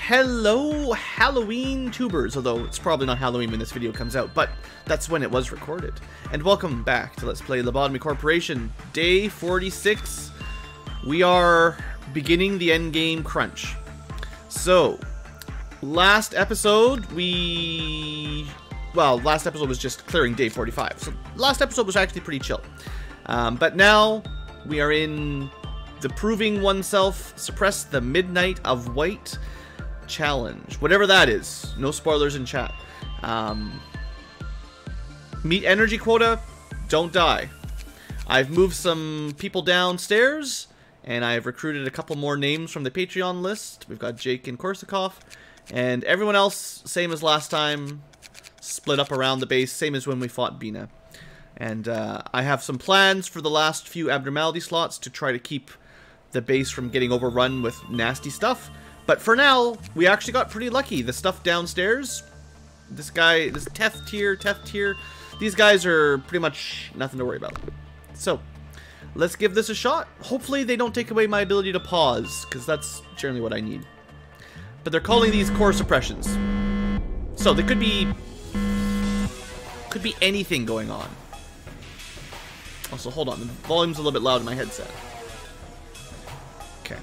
Hello, Halloween tubers, although it's probably not Halloween when this video comes out, but that's when it was recorded. And welcome back to Let's Play Lobotomy Corporation, day 46. We are beginning the endgame crunch. So, last episode last episode was just clearing day 45, so last episode was actually pretty chill. But now, we are in the Proving Oneself Suppress the Midnight of White challenge, whatever that is. No spoilers in chat. Meet energy quota, don't die. I've moved some people downstairs, and I've recruited a couple more names from the Patreon list. We've got Jake and Korsakov, and everyone else, same as last time, split up around the base, same as when we fought Bina. And I have some plans for the last few abnormality slots to try to keep the base from getting overrun with nasty stuff. But for now, we actually got pretty lucky. The stuff downstairs, this guy, this Teth tier, these guys are pretty much nothing to worry about. So, let's give this a shot. Hopefully they don't take away my ability to pause, because that's generally what I need. But they're calling these core suppressions. So, there could be anything going on. Also, hold on, the volume's a little bit loud in my headset. Okay.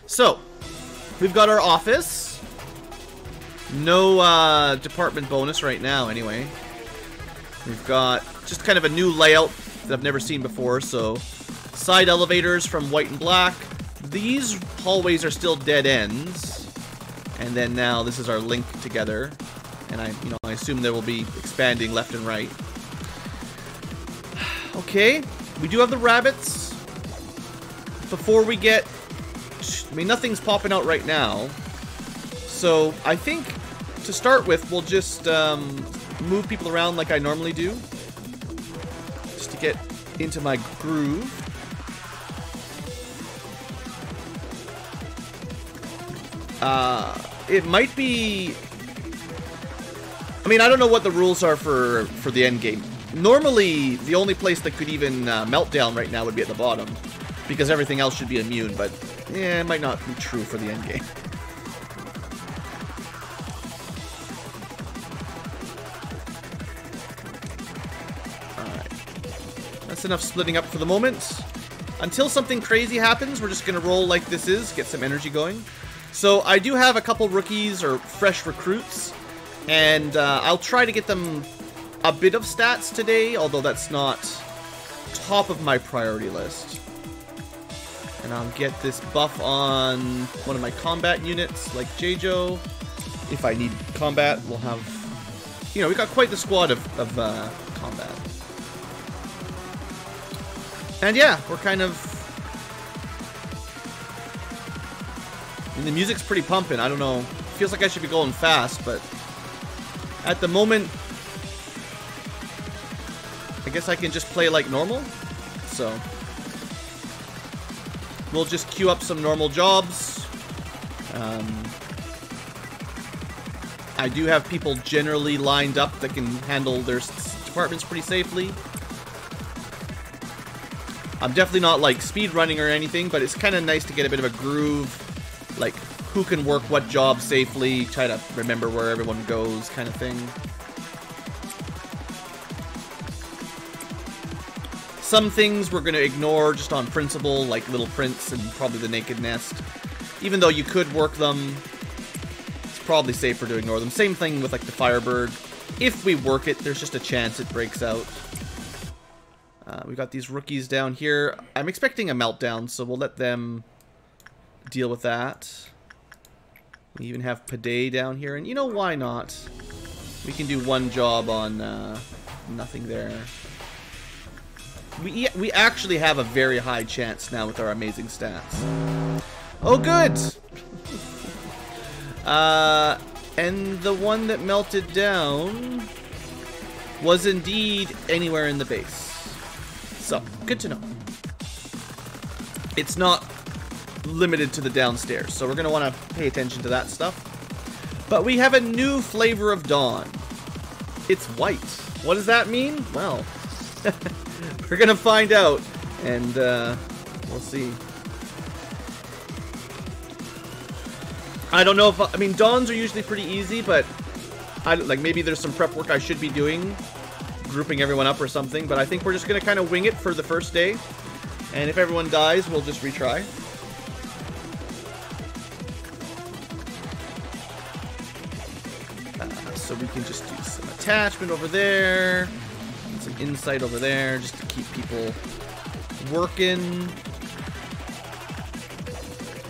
So, we've got our office. No department bonus right now, anyway. We've got just kind of a new layout that I've never seen before. So, side elevators from white and black. These hallways are still dead ends. And then now this is our link together. And I assume they will be expanding left and right. Okay, we do have the rabbits. Before we get... I mean, nothing's popping out right now. So, I think, to start with, we'll just move people around like I normally do. Just to get into my groove. It might be... I mean, I don't know what the rules are for the end game. Normally, the only place that could even melt down right now would be at the bottom. Because everything else should be immune, but... yeah, it might not be true for the end game. Alright. That's enough splitting up for the moment. Until something crazy happens, we're just going to roll like this is, get some energy going. So, I do have a couple rookies, or fresh recruits, and I'll try to get them a bit of stats today, although that's not top of my priority list. And I'll get this buff on one of my combat units, like J-Jo. If I need combat, we'll have... we got quite the squad of combat. And yeah, we're kind of... I mean, the music's pretty pumping, I don't know. Feels like I should be going fast, but... at the moment... I guess I can just play like normal. So... we'll just queue up some normal jobs. I do have people generally lined up that can handle their departments pretty safely. I'm definitely not like speed running or anything, but it's kind of nice to get a bit of a groove, like who can work what job safely, try to remember where everyone goes kind of thing. Some things we're going to ignore just on principle, like Little Prince and probably the Naked Nest. Even though you could work them, it's probably safer to ignore them. Same thing with like the Firebird. If we work it, there's just a chance it breaks out. We've got these rookies down here. I'm expecting a meltdown, so we'll let them deal with that. We even have Paday down here, and why not? We can do one job on nothing there. We actually have a very high chance now with our amazing stats. Oh, good! And the one that melted down was indeed anywhere in the base. So, good to know. It's not limited to the downstairs, so we're going to want to pay attention to that stuff. But we have a new flavor of dawn. It's white. What does that mean? Well... we're gonna find out, and we'll see. I don't know if... I mean, dawns are usually pretty easy, but... like, maybe there's some prep work I should be doing. Grouping everyone up or something. But I think we're just going to kind of wing it for the first day. And if everyone dies, we'll just retry. So we can just do some attachment over there. And some insight over there, just to keep people working.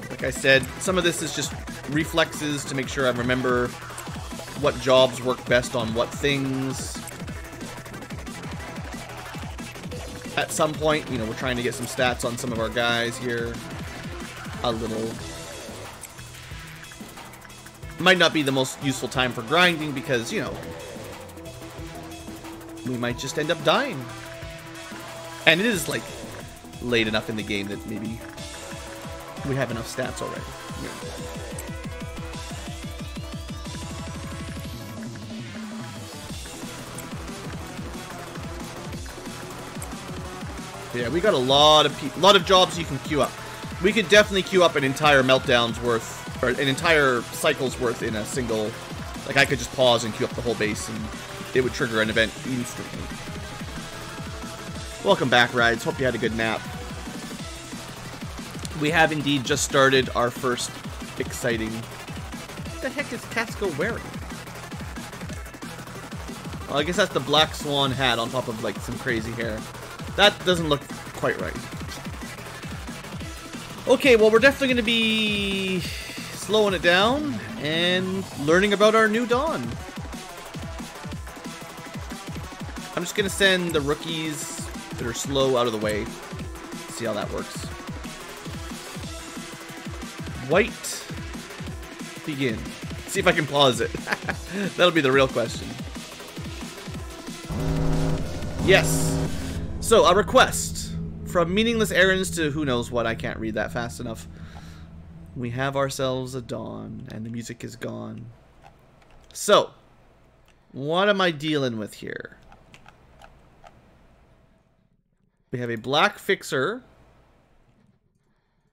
Like I said, some of this is just reflexes to make sure I remember what jobs work best on what things. At some point, you know, we're trying to get some stats on some of our guys here. A little. Might not be the most useful time for grinding because, you know, we might just end up dying. And it is, like, late enough in the game that maybe we have enough stats already. Yeah, we got a lot of jobs you can queue up. We could definitely queue up an entire meltdown's worth, or an entire cycle's worth in a single. Like, I could just pause and queue up the whole base, and it would trigger an event instantly. Welcome back, Rides. Hope you had a good nap. We have indeed just started our first exciting... What the heck is Casco wearing? Well, I guess that's the Black Swan hat on top of, like, some crazy hair. That doesn't look quite right. Okay, well, we're definitely going to be slowing it down and learning about our new Dawn. I'm just going to send the rookies that are slow out of the way. See how that works. White. Begin. See if I can pause it. That'll be the real question. Yes. So, a request. From meaningless errands to who knows what. I can't read that fast enough. We have ourselves a Dawn, and the music is gone. So, what am I dealing with here? We have a black fixer.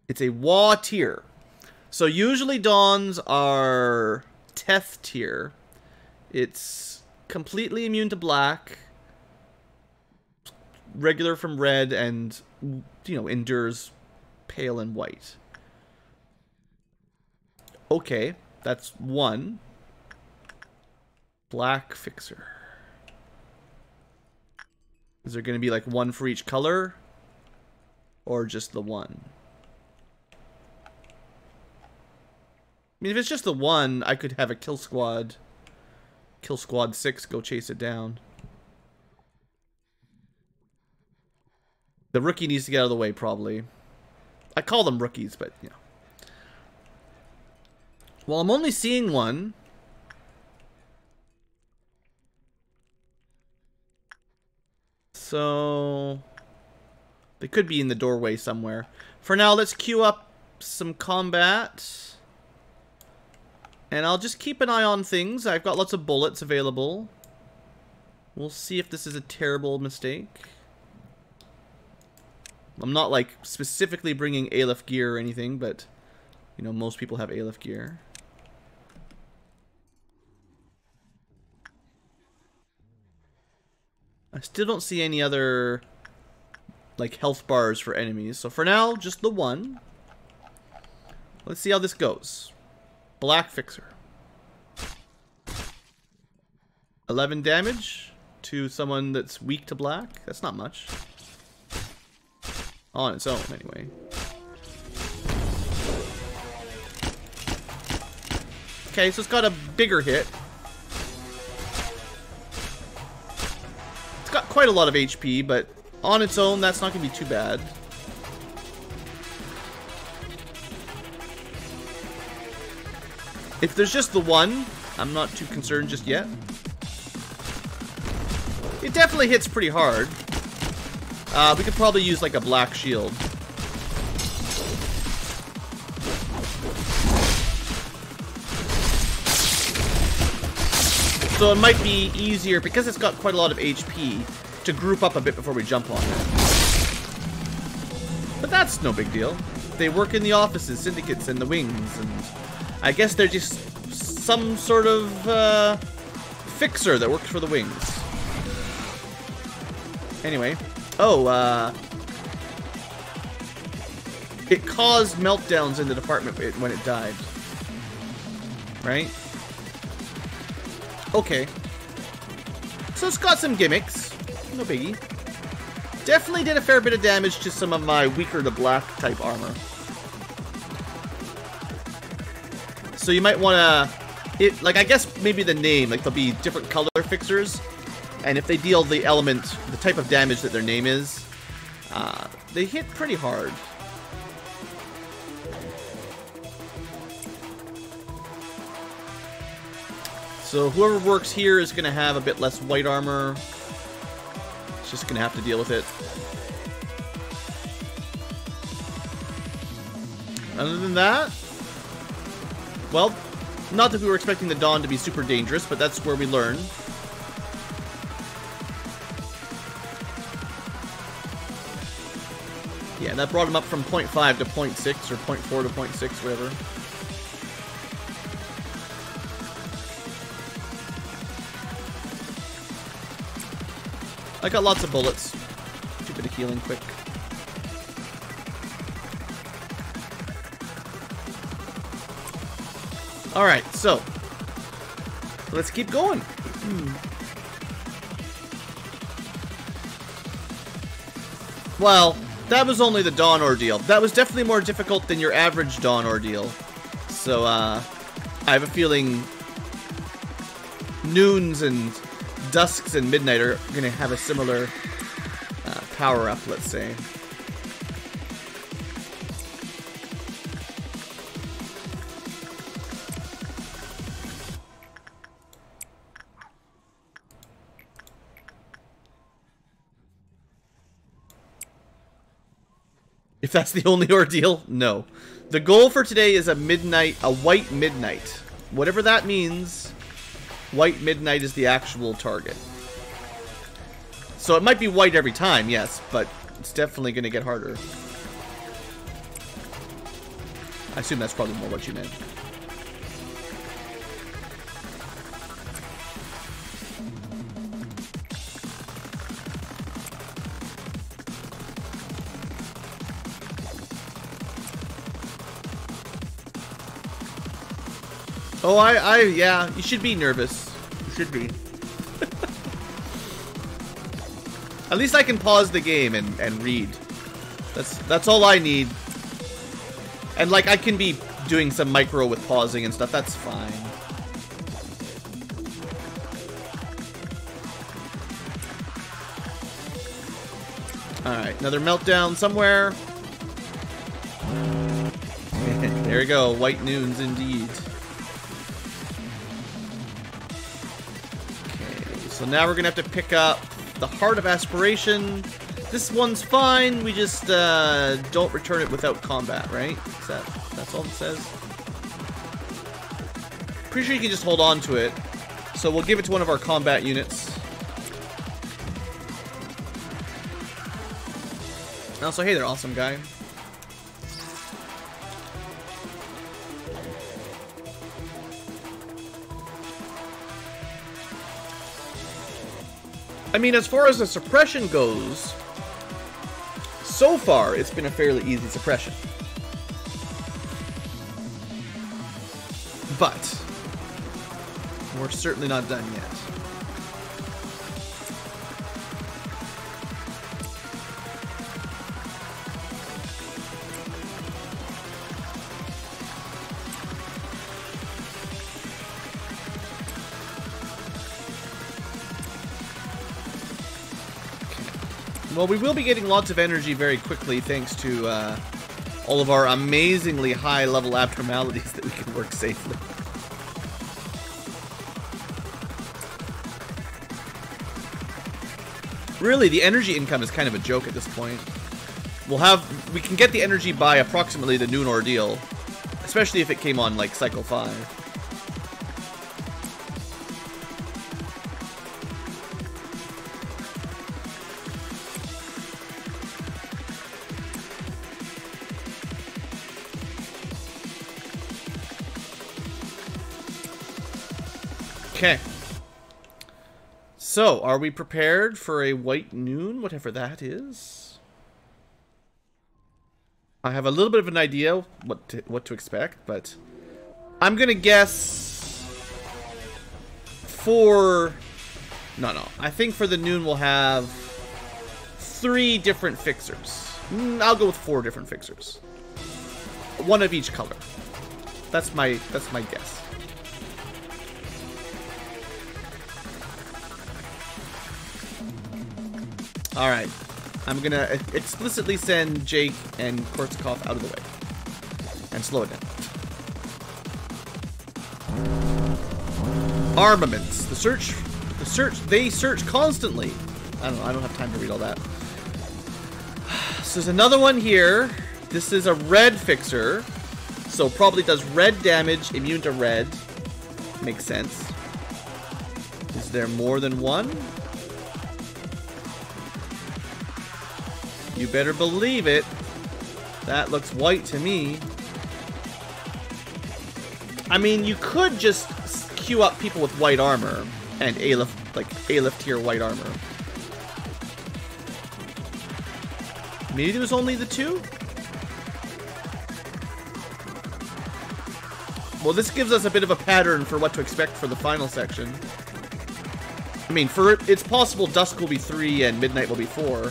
It's a Wa tier. So, usually Dawns are Teth tier. It's completely immune to black. Regular from red and, you know, endures pale and white. Okay, that's one. Black fixer. Is there going to be like one for each color? Or just the one? I mean, if it's just the one, I could have a kill squad. Kill squad 6 go chase it down. The rookie needs to get out of the way, probably. I call them rookies, but, you know. Well, I'm only seeing one. So, they could be in the doorway somewhere. For now, let's queue up some combat. And I'll just keep an eye on things. I've got lots of bullets available. We'll see if this is a terrible mistake. I'm not, like, specifically bringing Aleph gear or anything, but, you know, most people have Aleph gear. I still don't see any other, like, health bars for enemies. So for now, just the one. Let's see how this goes. Black fixer. 11 damage to someone that's weak to black. That's not much. On its own, anyway. Okay, so it's got a bigger hit. It's got quite a lot of HP, but on its own, that's not going to be too bad. If there's just the one, I'm not too concerned just yet. It definitely hits pretty hard. We could probably use like a black shield. So it might be easier, because it's got quite a lot of HP, to group up a bit before we jump on it. But that's no big deal. they work in the offices, syndicates, and the wings, and I guess they're just some sort of fixer that works for the wings. Anyway, it caused meltdowns in the department when it died, right? Okay, so it's got some gimmicks, no biggie. Definitely did a fair bit of damage to some of my weaker to black type armor. So you might want to, like, I guess maybe the name, like, there'll be different color fixers, and if they deal the element, the type of damage that their name is, they hit pretty hard. So whoever works here is going to have a bit less white armor. It's just going to have to deal with it. Other than that, well, not that we were expecting the Dawn to be super dangerous, but that's where we learn. Yeah, that brought him up from 0.5 to 0.6 or 0.4 to 0.6, whatever. I got lots of bullets. Do a bit of healing quick. Alright, so let's keep going. Well, that was only the Dawn ordeal. That was definitely more difficult than your average Dawn ordeal. So, I have a feeling noons and dusks and midnight are going to have a similar power-up, let's say. If that's the only ordeal, no. The goal for today is a white midnight. Whatever that means, white midnight is the actual target. So it might be white every time, yes, but it's definitely going to get harder. I assume that's probably more what you meant. Oh, yeah, you should be nervous. You should be. At least I can pause the game and read. That's all I need. And, like, I can be doing some micro with pausing and stuff. That's fine. Alright, another meltdown somewhere. There we go. White noons indeed. So now we're gonna have to pick up the Heart of Aspiration. This one's fine. We just don't return it without combat, right? That's all it says. Pretty sure you can just hold on to it. So we'll give it to one of our combat units. Also, hey there, awesome guy. I mean, as far as the suppression goes, so far it's been a fairly easy suppression. But we're certainly not done yet. Well, we will be getting lots of energy very quickly thanks to all of our amazingly high-level abnormalities that we can work safely. Really, the energy income is kind of a joke at this point. We can get the energy by approximately the noon ordeal, especially if it came on like cycle 5. Okay. So, are we prepared for a white noon, whatever that is? I have a little bit of an idea what to expect, but I'm gonna guess for... No. I think for the noon we'll have 3 different fixers. I'll go with 4 different fixers. One of each color. That's my guess. Alright. I'm gonna explicitly send Jake and Korsakoff out of the way. And slow it down. Armaments. They search constantly. I don't have time to read all that. So there's another one here. This is a red fixer. So probably does red damage, immune to red. Makes sense. Is there more than one? You better believe it. That looks white to me. I mean, you could just queue up people with white armor and A-lift tier white armor. Maybe there was only the 2? Well, this gives us a bit of a pattern for what to expect for the final section. I mean, it's possible Dusk will be 3 and Midnight will be 4.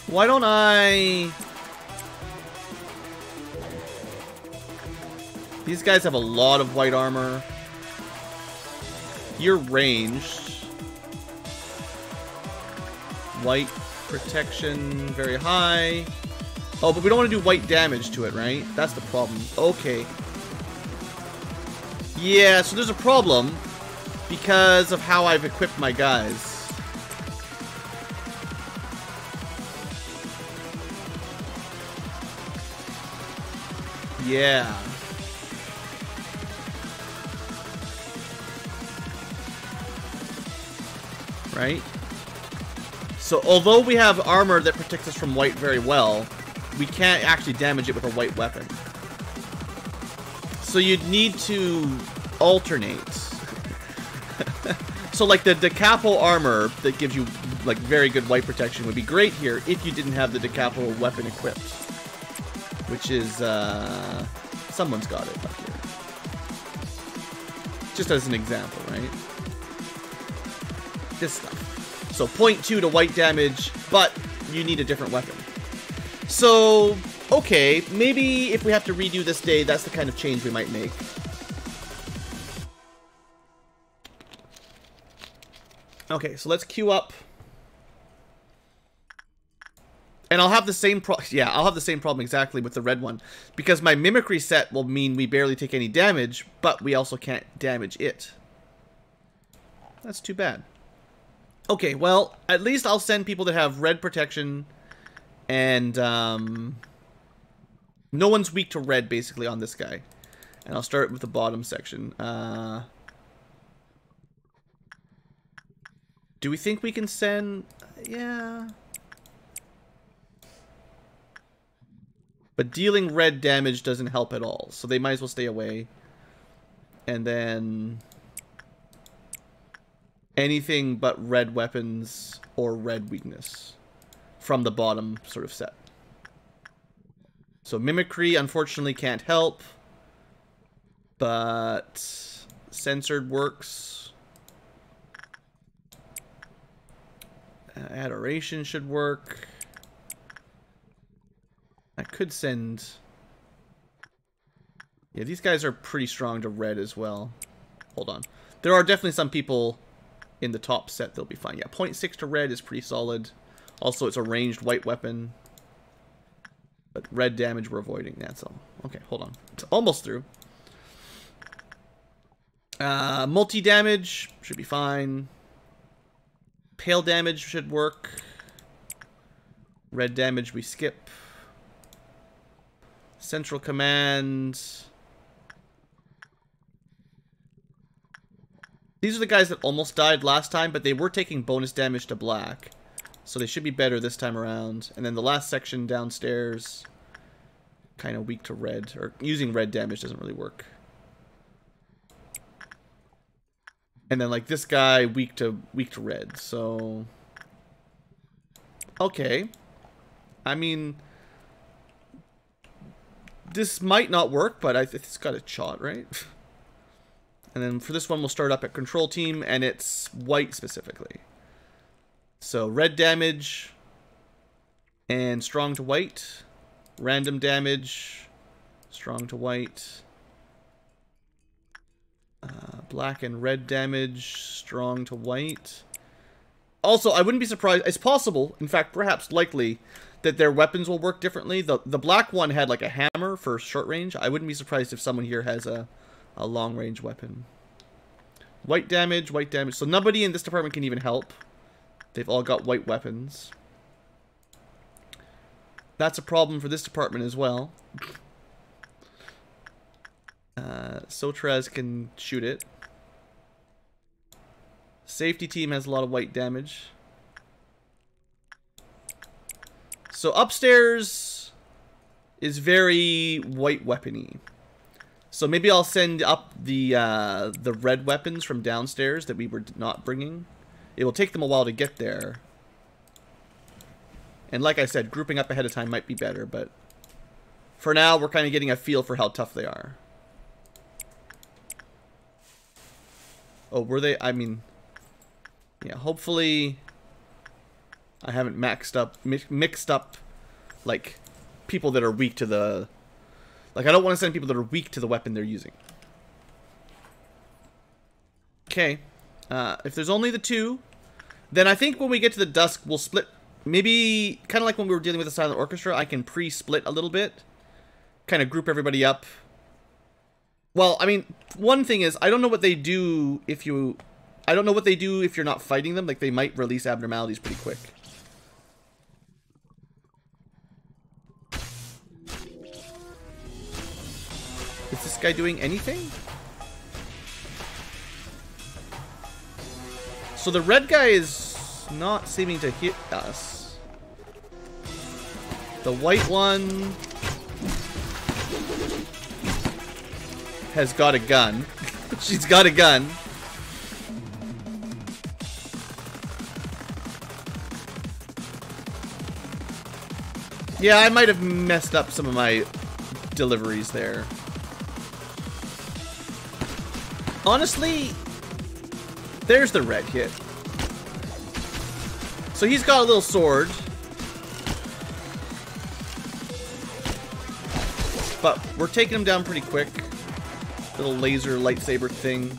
Why don't I... These guys have a lot of white armor. You're ranged. White protection, very high. Oh, but we don't want to do white damage to it, right? That's the problem. Okay. Yeah, so there's a problem because of how I've equipped my guys. Yeah. Right? So, although we have armor that protects us from white very well, we can't actually damage it with a white weapon. So you'd need to alternate. So like the decapo armor that gives you like very good white protection would be great here if you didn't have the decapo weapon equipped. Which is, someone's got it up here. Just as an example, right? This stuff. So 0.2 to white damage, but you need a different weapon. So, okay, maybe if we have to redo this day, that's the kind of change we might make. Okay, so let's queue up. And I'll have the same I'll have the same problem exactly with the red one. Because my mimicry set will mean we barely take any damage, but we also can't damage it. That's too bad. Okay, well, at least I'll send people that have red protection. And, no one's weak to red, basically, on this guy. And I'll start with the bottom section. Do we think we can send... Yeah... But dealing red damage doesn't help at all, so they might as well stay away. And then... anything but red weapons or red weakness from the bottom sort of set. So mimicry, unfortunately, can't help. But censored works. Adoration should work. I could send... Yeah, these guys are pretty strong to red as well. Hold on. There are definitely some people in the top set that'll be fine. Yeah, 0.6 to red is pretty solid. Also, it's a ranged white weapon. But red damage we're avoiding. That's all. Okay, hold on. It's almost through. Multi-damage should be fine. Pale damage should work. Red damage we skip. Central command. These are the guys that almost died last time, but they were taking bonus damage to black. So they should be better this time around. And then the last section downstairs. kind of weak to red, or using red damage doesn't really work. And then like this guy weak to red. So okay, I mean, this might not work, but it's got a shot, right? And then for this one, we'll start up at control team, and it's white specifically. So red damage and strong to white. Random damage, strong to white. Black and red damage, strong to white. Also, I wouldn't be surprised. It's possible, in fact, perhaps likely, that their weapons will work differently. The black one had like a hammer for short range. I wouldn't be surprised if someone here has a long range weapon. White damage, white damage. So nobody in this department can even help. They've all got white weapons. That's a problem for this department as well. Sotraz can shoot it. Safety team has a lot of white damage. So upstairs is very white weapony. So maybe I'll send up the red weapons from downstairs that we were not bringing. It will take them a while to get there. And like I said, grouping up ahead of time might be better, but for now, we're kind of getting a feel for how tough they are. Oh, were they? I mean, yeah, hopefully I haven't mixed up, like, people that are weak to the... Like, I don't want to send people that are weak to the weapon they're using. Okay. If there's only the two, then I think when we get to the dusk, we'll split... Maybe, kind of like when we were dealing with the Silent Orchestra, I can pre-split a little bit. Kind of group everybody up. Well, I mean, one thing is, I don't know what they do if you... I don't know what they do if you're not fighting them. Like, they might release abnormalities pretty quick. Is this guy doing anything? So the red guy is not seeming to hit us. The white one has got a gun. She's got a gun. Yeah, I might have messed up some of my deliveries there. Honestly, there's the red hit. So he's got a little sword. But we're taking him down pretty quick. Little laser lightsaber thing.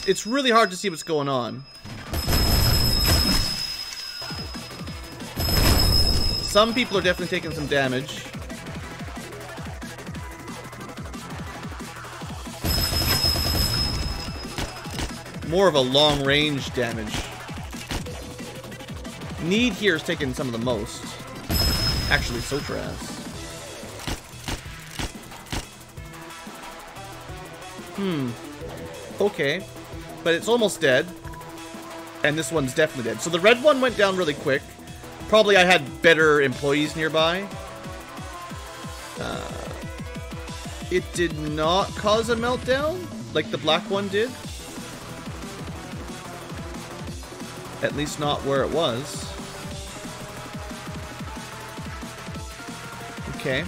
It's really hard to see what's going on. Some people are definitely taking some damage. More of a long range damage. Need here is taking some of the most. Actually, Sotraz. Okay. But it's almost dead. And this one's definitely dead. So the red one went down really quick. Probably I had better employees nearby. It did not cause a meltdown like the black one did. At least not where it was. Okay.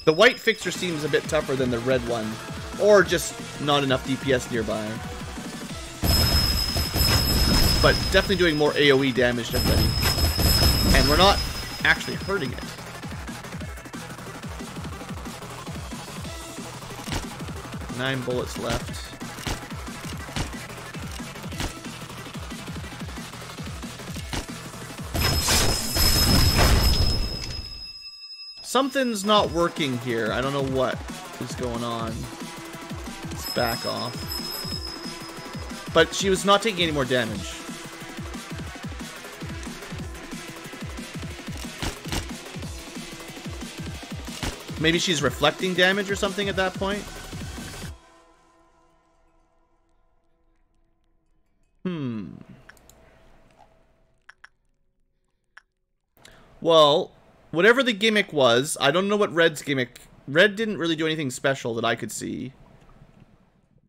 The white fixer seems a bit tougher than the red one. Or just not enough DPS nearby. But definitely doing more AoE damage to everybody. And we're not actually hurting it. Nine bullets left. Something's not working here. I don't know what is going on. Let's back off. But she was not taking any more damage. Maybe she's reflecting damage or something at that point. Well, whatever the gimmick was, I don't know what Red's gimmick... Red didn't really do anything special that I could see.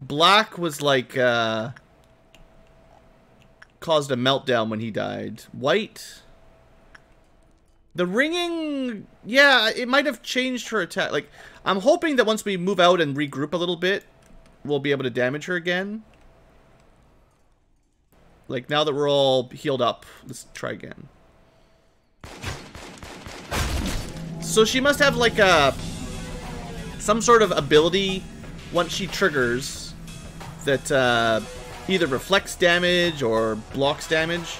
Black was like, caused a meltdown when he died. White... The ringing... Yeah, it might have changed her attack. Like, I'm hoping that once we move out and regroup a little bit, we'll be able to damage her again. Like, now that we're all healed up, let's try again. So she must have, like, some sort of ability once she triggers that either reflects damage or blocks damage.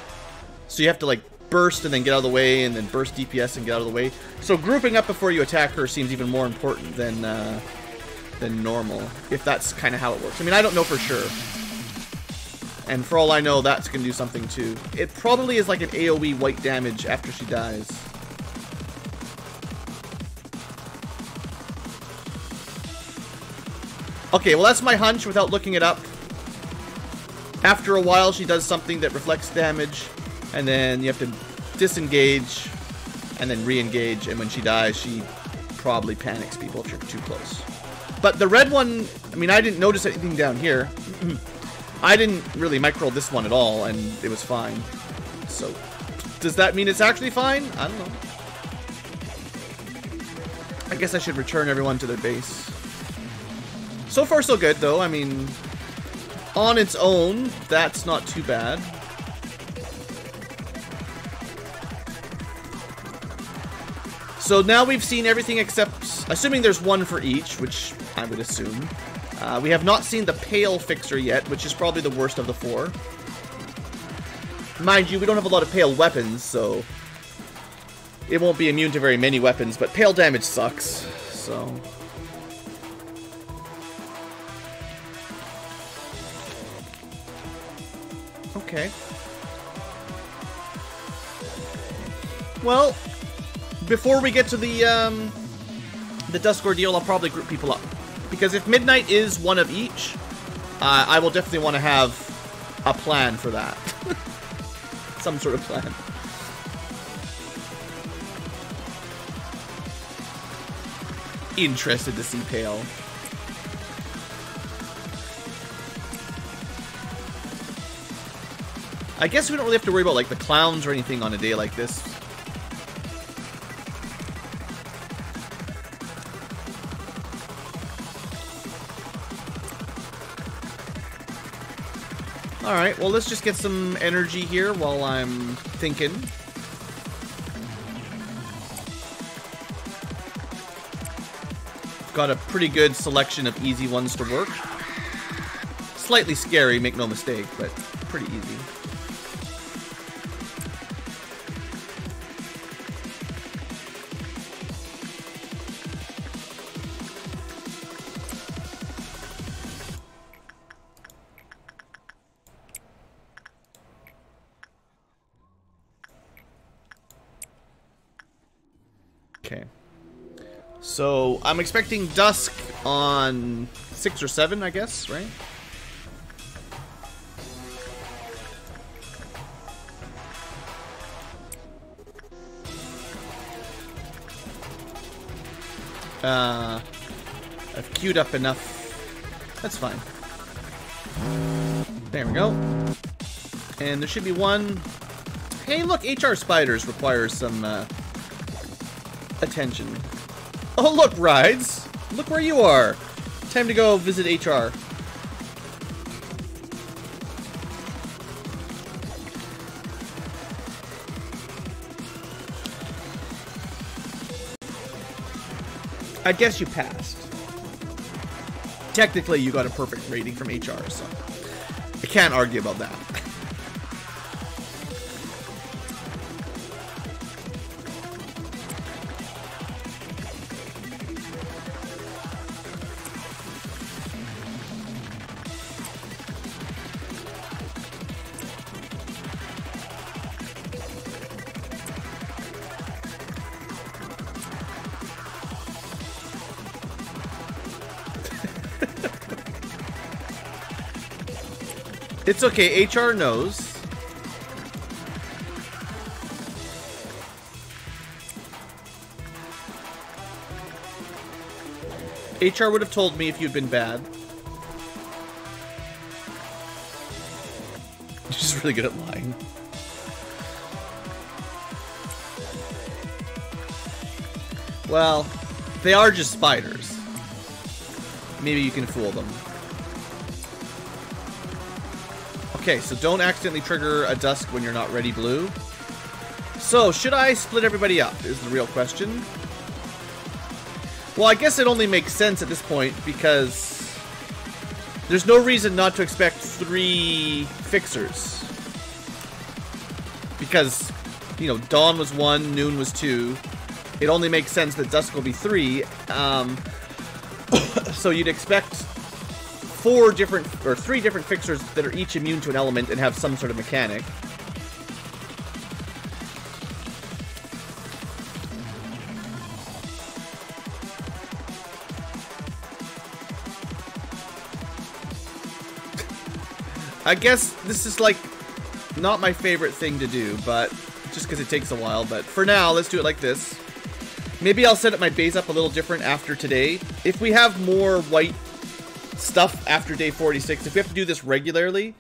So you have to, like, burst and then get out of the way, and then burst DPS and get out of the way. So grouping up before you attack her seems even more important than normal, if that's kind of how it works. I mean, I don't know for sure. And for all I know, that's going to do something too. It probably is like an AoE white damage after she dies. Okay, well that's my hunch without looking it up. After a while, she does something that reflects damage, and then you have to disengage, and then re-engage, and when she dies, she probably panics people if you're too close. But the red one, I mean, I didn't notice anything down here. I didn't really micro this one at all, and it was fine. So, does that mean it's actually fine? I don't know. I guess I should return everyone to their base. So far, so good, though. I mean, on its own, that's not too bad. So now we've seen everything except, assuming there's one for each, which I would assume. We have not seen the Pale Fixer yet, which is probably the worst of the four. Mind you, we don't have a lot of Pale weapons, so it won't be immune to very many weapons, but Pale damage sucks, so... Okay. Well, before we get to the Dusk Ordeal, I'll probably group people up. Because if Midnight is one of each, I will definitely want to have a plan for that. Some sort of plan. Interested to see Pale. I guess we don't really have to worry about like the clowns or anything on a day like this. Alright, well let's just get some energy here while I'm thinking. Got a pretty good selection of easy ones to work. Slightly scary, make no mistake, but pretty easy. Okay. So, I'm expecting Dusk on 6 or 7, I guess, right? I've queued up enough. That's fine. There we go. And there should be one. Hey, look, HR Spiders requires some, attention. Oh, look, Rides. Look where you are. Time to go visit HR. I guess you passed. Technically, you got a perfect rating from HR, so I can't argue about that. It's okay, HR knows. HR would have told me if you'd been bad. She's really good at lying. Well, they are just spiders. Maybe you can fool them. Okay, so don't accidentally trigger a dusk when you're not ready blue. So, should I split everybody up, is the real question. Well, I guess it only makes sense at this point because there's no reason not to expect 3 fixers. Because, you know, dawn was 1, noon was 2. It only makes sense that dusk will be 3. So you'd expect 3 different fixers that are each immune to an element and have some sort of mechanic. I guess this is like not my favorite thing to do, but just because it takes a while. But for now, let's do it like this. Maybe I'll set up my base up a little different after today. If we have more white stuff after day 46, if we have to do this regularly,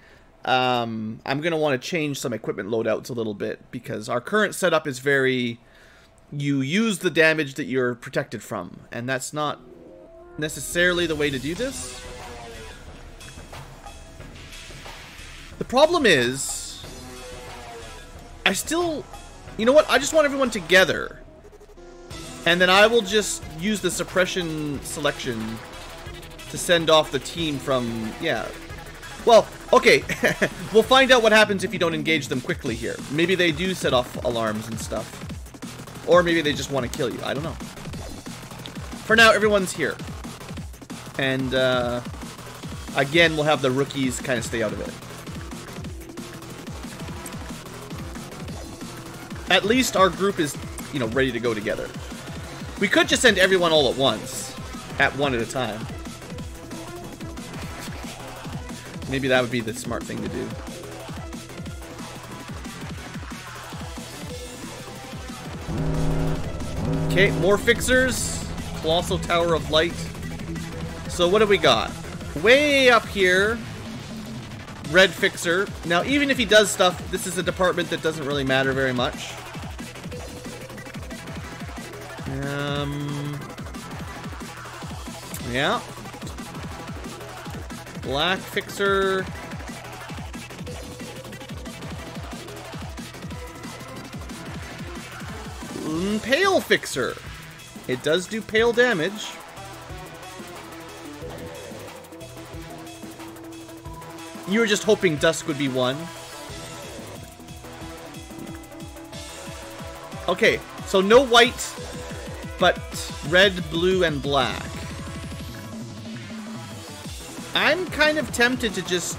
I'm going to want to change some equipment loadouts a little bit, because our current setup is very, you use the damage that you're protected from, and that's not necessarily the way to do this. The problem is, I still, you know what, I just want everyone together. And then I will just use the suppression selection to send off the team from, yeah. Well, okay, we'll find out what happens if you don't engage them quickly here. Maybe they do set off alarms and stuff. Or maybe they just want to kill you, I don't know. For now, everyone's here. And, again, we'll have the rookies kind of stay out of it. At least our group is, you know, ready to go together. We could just send everyone all at once. One at a time. Maybe that would be the smart thing to do. Okay, more fixers. Colossal Tower of Light. So what do we got? Way up here, red fixer. Now, even if he does stuff, this is a department that doesn't really matter very much. Yeah. Black fixer. Pale fixer. It does do pale damage. You were just hoping dusk would be 1. Okay, so no white, but red, blue, and black. I'm kind of tempted to just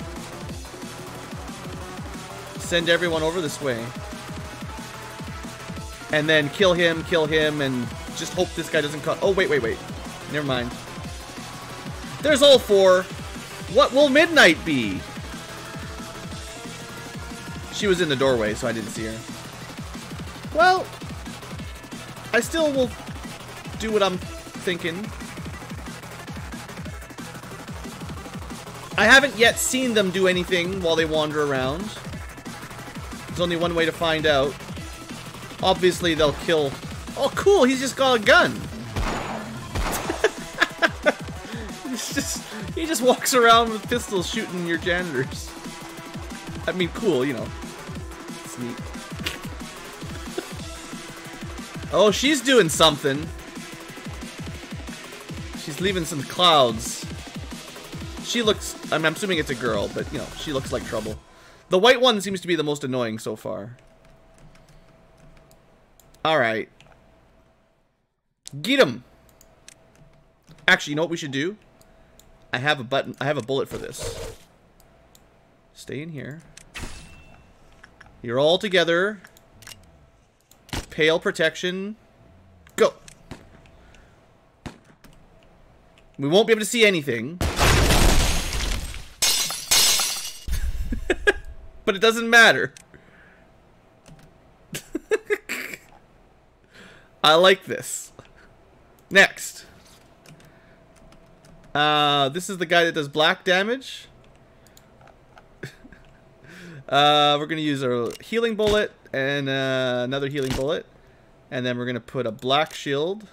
send everyone over this way. And then kill him, and just hope this guy doesn't cut. Oh, wait. Never mind. There's all 4. What will midnight be? She was in the doorway, so I didn't see her. Well, I still will do what I'm thinking. I haven't yet seen them do anything while they wander around. There's only one way to find out. Obviously, they'll kill... Oh, cool! He's just got a gun! He just walks around with pistols shooting your janitors. I mean, cool, you know. It's neat. Oh, she's doing something. She's leaving some clouds. She looks... I'm assuming it's a girl, but, you know, she looks like trouble. The white one seems to be the most annoying so far. Alright. Get him! Actually, you know what we should do? I have a button. I have a bullet for this. Stay in here. You're all together. Pale protection. Go! We won't be able to see anything. But it doesn't matter. I like this. Next. This is the guy that does black damage. We're going to use a healing bullet and another healing bullet. And then we're going to put a black shield.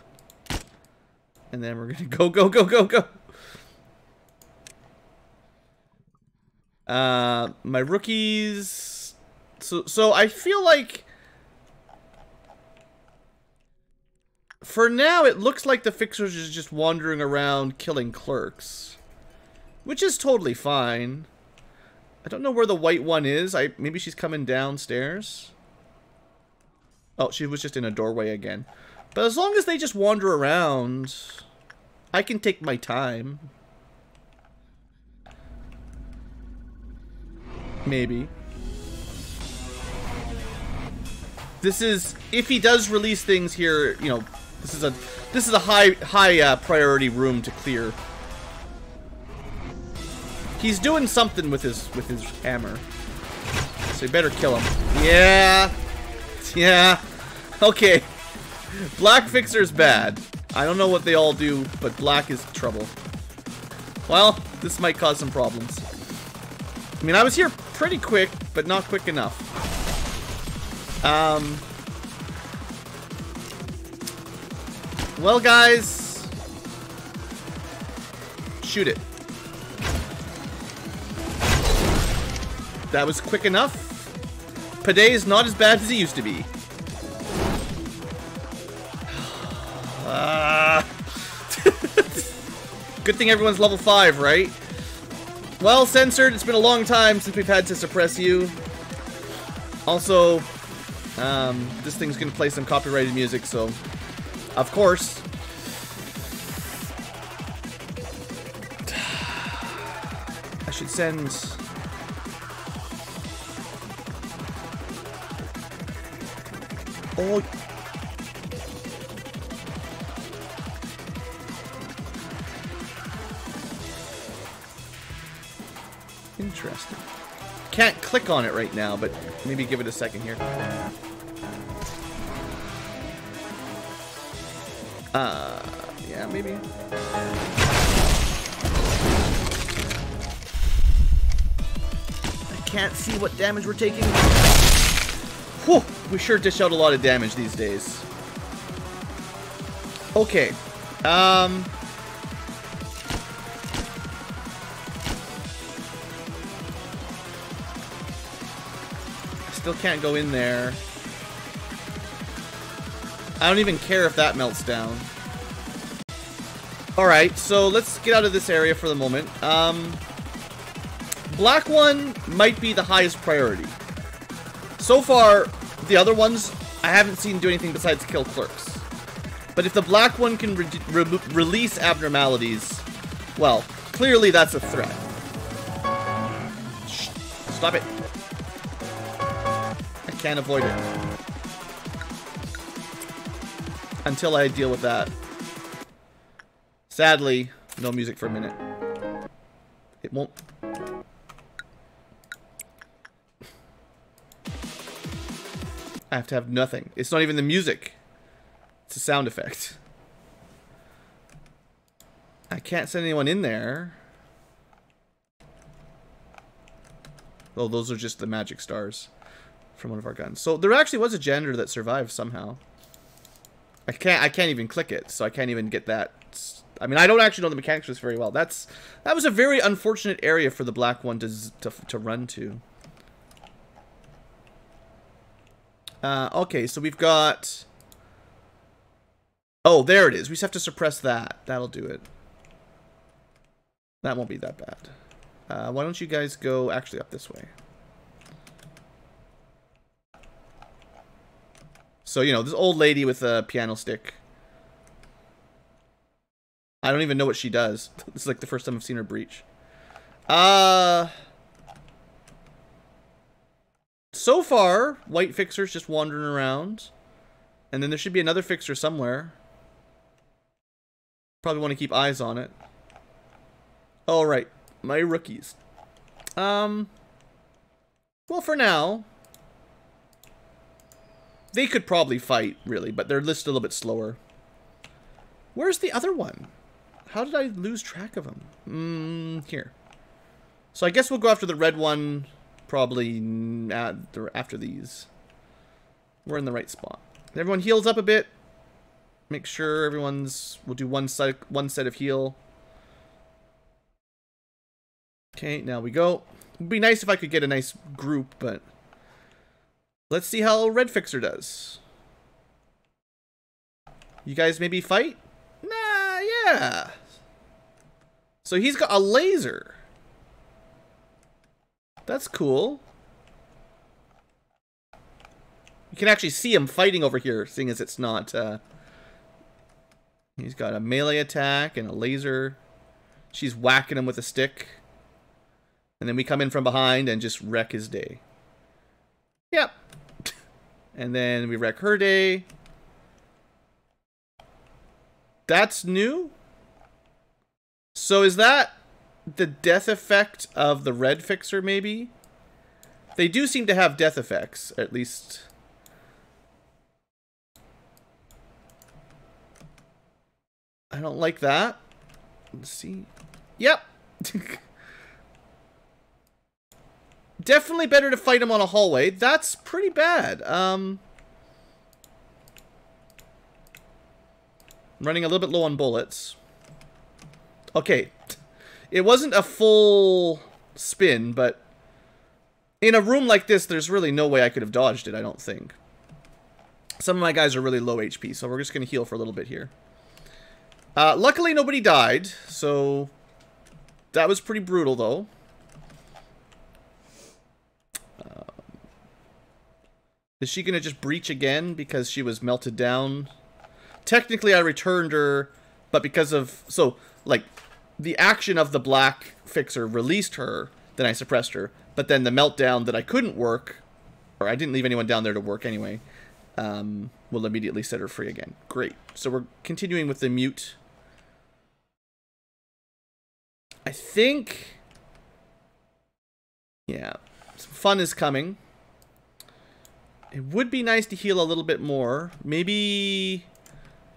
And then we're going to go. My rookies. So I feel like for now it looks like the fixers is just wandering around killing clerks, which is totally fine. I don't know where the white one is. Maybe she's coming downstairs. Oh, she was just in a doorway again. But as long as they just wander around, I can take my time. Maybe. This is, if he does release things here, you know, this is a high priority room to clear. He's doing something with his hammer, so you better kill him. Yeah. Okay. Black fixer's bad. I don't know what they all do, but black is trouble. Well, this might cause some problems. I mean, I was here pretty quick, but not quick enough. Well, guys, shoot it. That was quick enough. Paday's not as bad as he used to be. Good thing everyone's level 5, right? Well, Censored, it's been a long time since we've had to suppress you. Also, this thing's gonna play some copyrighted music, so of course. I should send... Oh... Interesting. Can't click on it right now, but maybe give it a second here. Yeah, maybe. I can't see what damage we're taking. Whew, we sure dish out a lot of damage these days. Okay. Still can't go in there. I don't even care if that melts down. Alright, so let's get out of this area for the moment. Black one might be the highest priority. So far, the other ones, I haven't seen do anything besides kill clerks. But if the black one can release abnormalities, well, clearly that's a threat. Shh, stop it. I can't avoid it. Until I deal with that. Sadly, no music for a minute. It won't. I have to have nothing. It's not even the music. It's a sound effect. I can't send anyone in there. Oh, those are just the magic stars from one of our guns. So there actually was a janitor that survived somehow. I can't even click it, so I can't even get that. I mean, I don't actually know the mechanics of this very well. That was a very unfortunate area for the black one to run to. Okay, so we've got... Oh, there it is. We just have to suppress that. That'll do it. That won't be that bad. Why don't you guys go actually up this way? So, you know, this old lady with a piano stick. I don't even know what she does. This is like the first time I've seen her breach. So far, white fixer's just wandering around. And then there should be another fixer somewhere. Probably want to keep eyes on it. Alright, my rookies. Well, for now, they could probably fight, really, but they're listed a little bit slower. Where's the other one? How did I lose track of him? Here. So I guess we'll go after the red one, probably after these. We're in the right spot. Everyone heals up a bit. Make sure everyone's... We'll do one set of heal. Okay, now we go. It'd be nice if I could get a nice group, but... Let's see how Red Fixer does. You guys maybe fight? Nah, yeah. So he's got a laser. That's cool. You can actually see him fighting over here, seeing as it's not... He's got a melee attack and a laser. She's whacking him with a stick. And then we come in from behind and just wreck his day. Yep. And then we wreck her day. That's new? So is that the death effect of the Red Fixer, maybe? They do seem to have death effects, at least. I don't like that. Let's see. Yep. Definitely better to fight him on a hallway. That's pretty bad. I'm running a little bit low on bullets. Okay. It wasn't a full spin, but in a room like this, there's really no way I could have dodged it, I don't think. Some of my guys are really low HP, so we're just going to heal for a little bit here. Luckily, nobody died, so that was pretty brutal, though. Is she going to just breach again because she was melted down? Technically, I returned her, but because of... So, like, the action of the black fixer released her, then I suppressed her. But then the meltdown that I couldn't work, or I didn't leave anyone down there to work anyway, will immediately set her free again. Great. So we're continuing with the mute. I think... Yeah. Some fun is coming. It would be nice to heal a little bit more. Maybe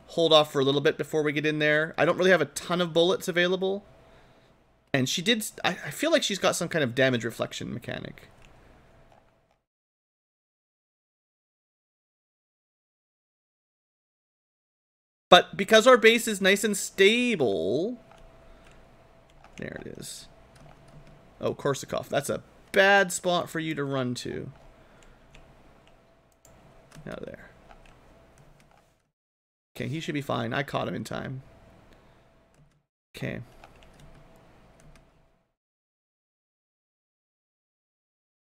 hold off for a little bit before we get in there. I don't really have a ton of bullets available. And she did... I feel like she's got some kind of damage reflection mechanic. But because our base is nice and stable... There it is. Oh, Korsakov. That's a bad spot for you to run to. Now there. Okay, he should be fine. I caught him in time. Okay.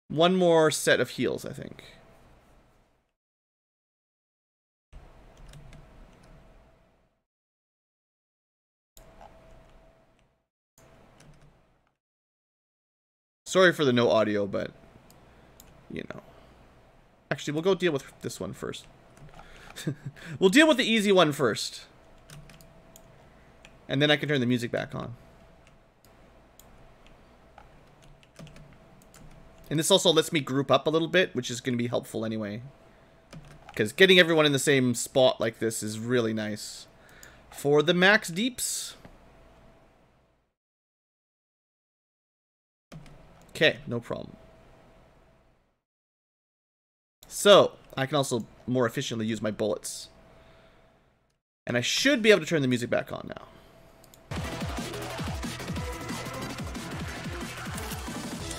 One more set of heals, I think. Sorry for the no audio, but, you know. Actually, we'll go deal with this one first. We'll deal with the easy one first. And then I can turn the music back on. And this also lets me group up a little bit, which is going to be helpful anyway. Because getting everyone in the same spot like this is really nice. For the max deeps. Okay, no problem. So, I can also more efficiently use my bullets. And I should be able to turn the music back on now.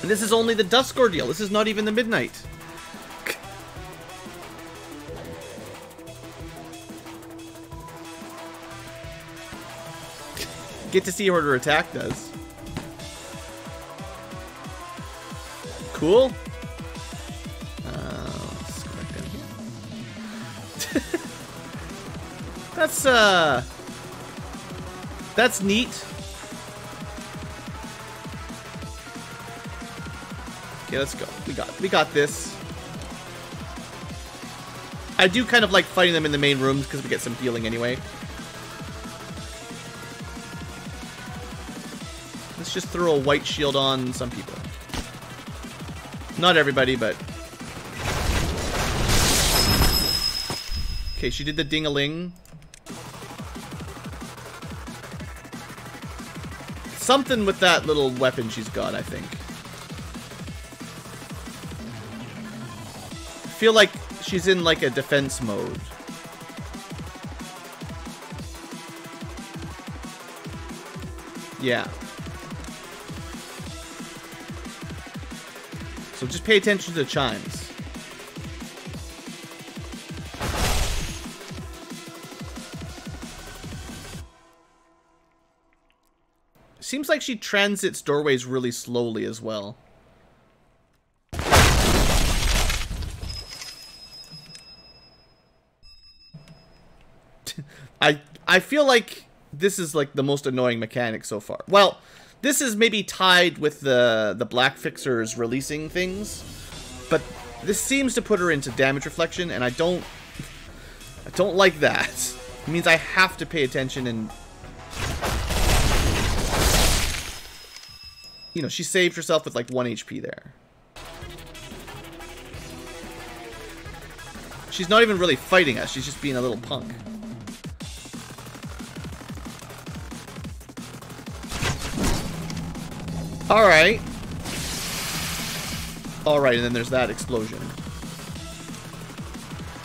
And this is only the dusk ordeal. This is not even the midnight. Get to see what her attack does. Cool. Let's go back down here. That's neat. Okay, let's go. We got this. I do kind of like fighting them in the main rooms because we get some healing anyway. Let's just throw a white shield on some people. Not everybody, but... Okay, she did the ding-a-ling. Something with that little weapon she's got, I think. I feel like she's in like a defense mode. Yeah. So just pay attention to the chimes. Seems like she transits doorways really slowly as well. I feel like this is like the most annoying mechanic so far. Well, this is maybe tied with the black fixers releasing things, but this seems to put her into damage reflection, and I don't like that. It means I have to pay attention and... You know, she saved herself with like 1 HP there. She's not even really fighting us. She's just being a little punk. Alright. Alright, and then there's that explosion.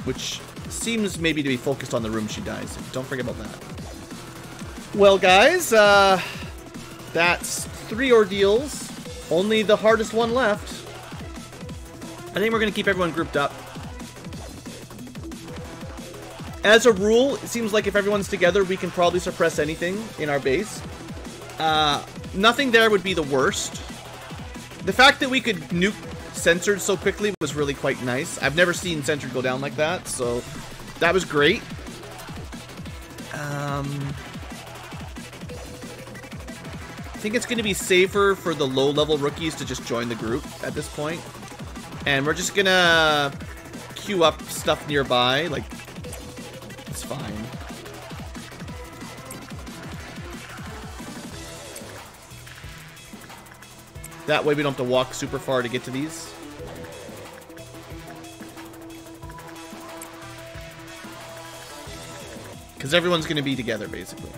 Which seems maybe to be focused on the room she dies in. Don't forget about that. Well, guys, that's 3 ordeals. Only the hardest one left. I think we're going to keep everyone grouped up. As a rule, it seems like if everyone's together, we can probably suppress anything in our base. Nothing there would be the worst. The fact that we could nuke Censored so quickly was really quite nice. I've never seen Censored go down like that, so that was great. I think it's going to be safer for the low-level rookies to just join the group at this point. And we're just going to queue up stuff nearby. Like, it's fine. That way we don't have to walk super far to get to these. Because everyone's going to be together, basically.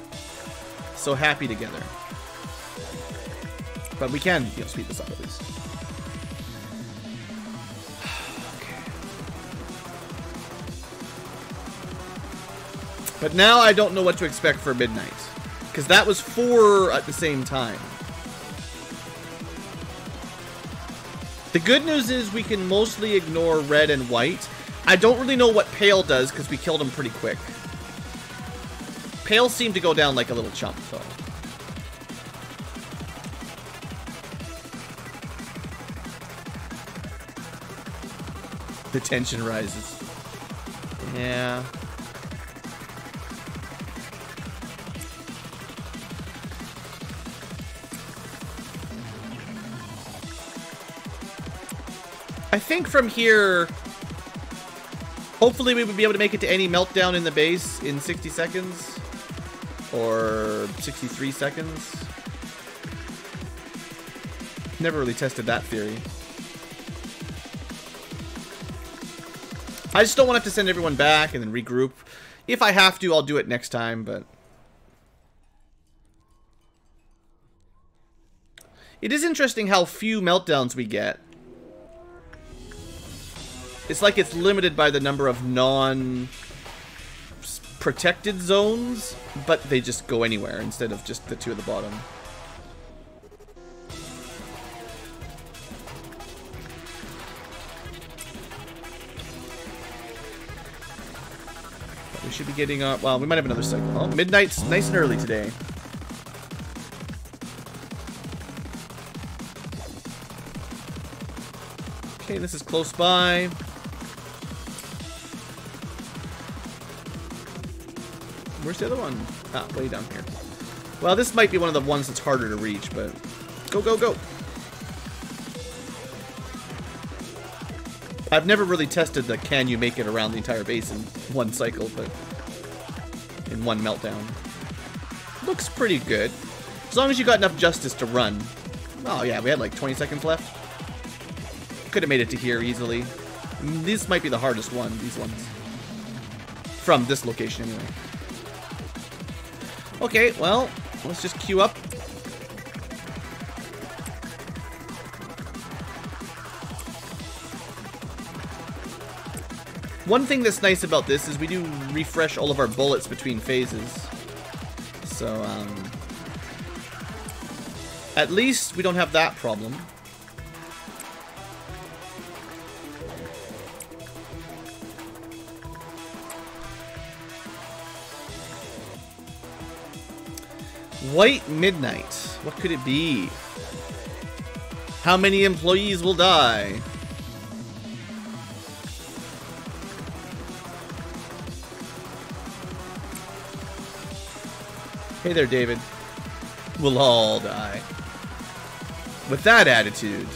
So happy together. But we can, you know, speed this up at least. Okay. But now I don't know what to expect for midnight. Because that was 4 at the same time. The good news is we can mostly ignore red and white. I don't really know what pale does because we killed him pretty quick. Pale seemed to go down like a little chump, though. The tension rises. Yeah. I think from here, hopefully we would be able to make it to any meltdown in the base in 60 seconds. Or 63 seconds. Never really tested that theory. I just don't want to have to send everyone back and then regroup. If I have to, I'll do it next time, but... It is interesting how few meltdowns we get. It's like it's limited by the number of non-protected zones, but they just go anywhere instead of just the 2 at the bottom. But we should be getting up. Well, we might have another cycle. Oh, midnight's nice and early today. Okay, this is close by. Where's the other one? Ah, way down here. Well, this might be one of the ones that's harder to reach, but... Go, go, go! I've never really tested the can you make it around the entire base in 1 cycle, but... in 1 meltdown. Looks pretty good. As long as you got enough justice to run. Oh yeah, we had like 20 seconds left. Could have made it to here easily. This might be the hardest one, these ones. From this location, anyway. Okay, well, let's just queue up. One thing that's nice about this is we do refresh all of our bullets between phases. So, at least we don't have that problem. White Midnight. What could it be? How many employees will die? Hey there, David. We'll all die. With that attitude.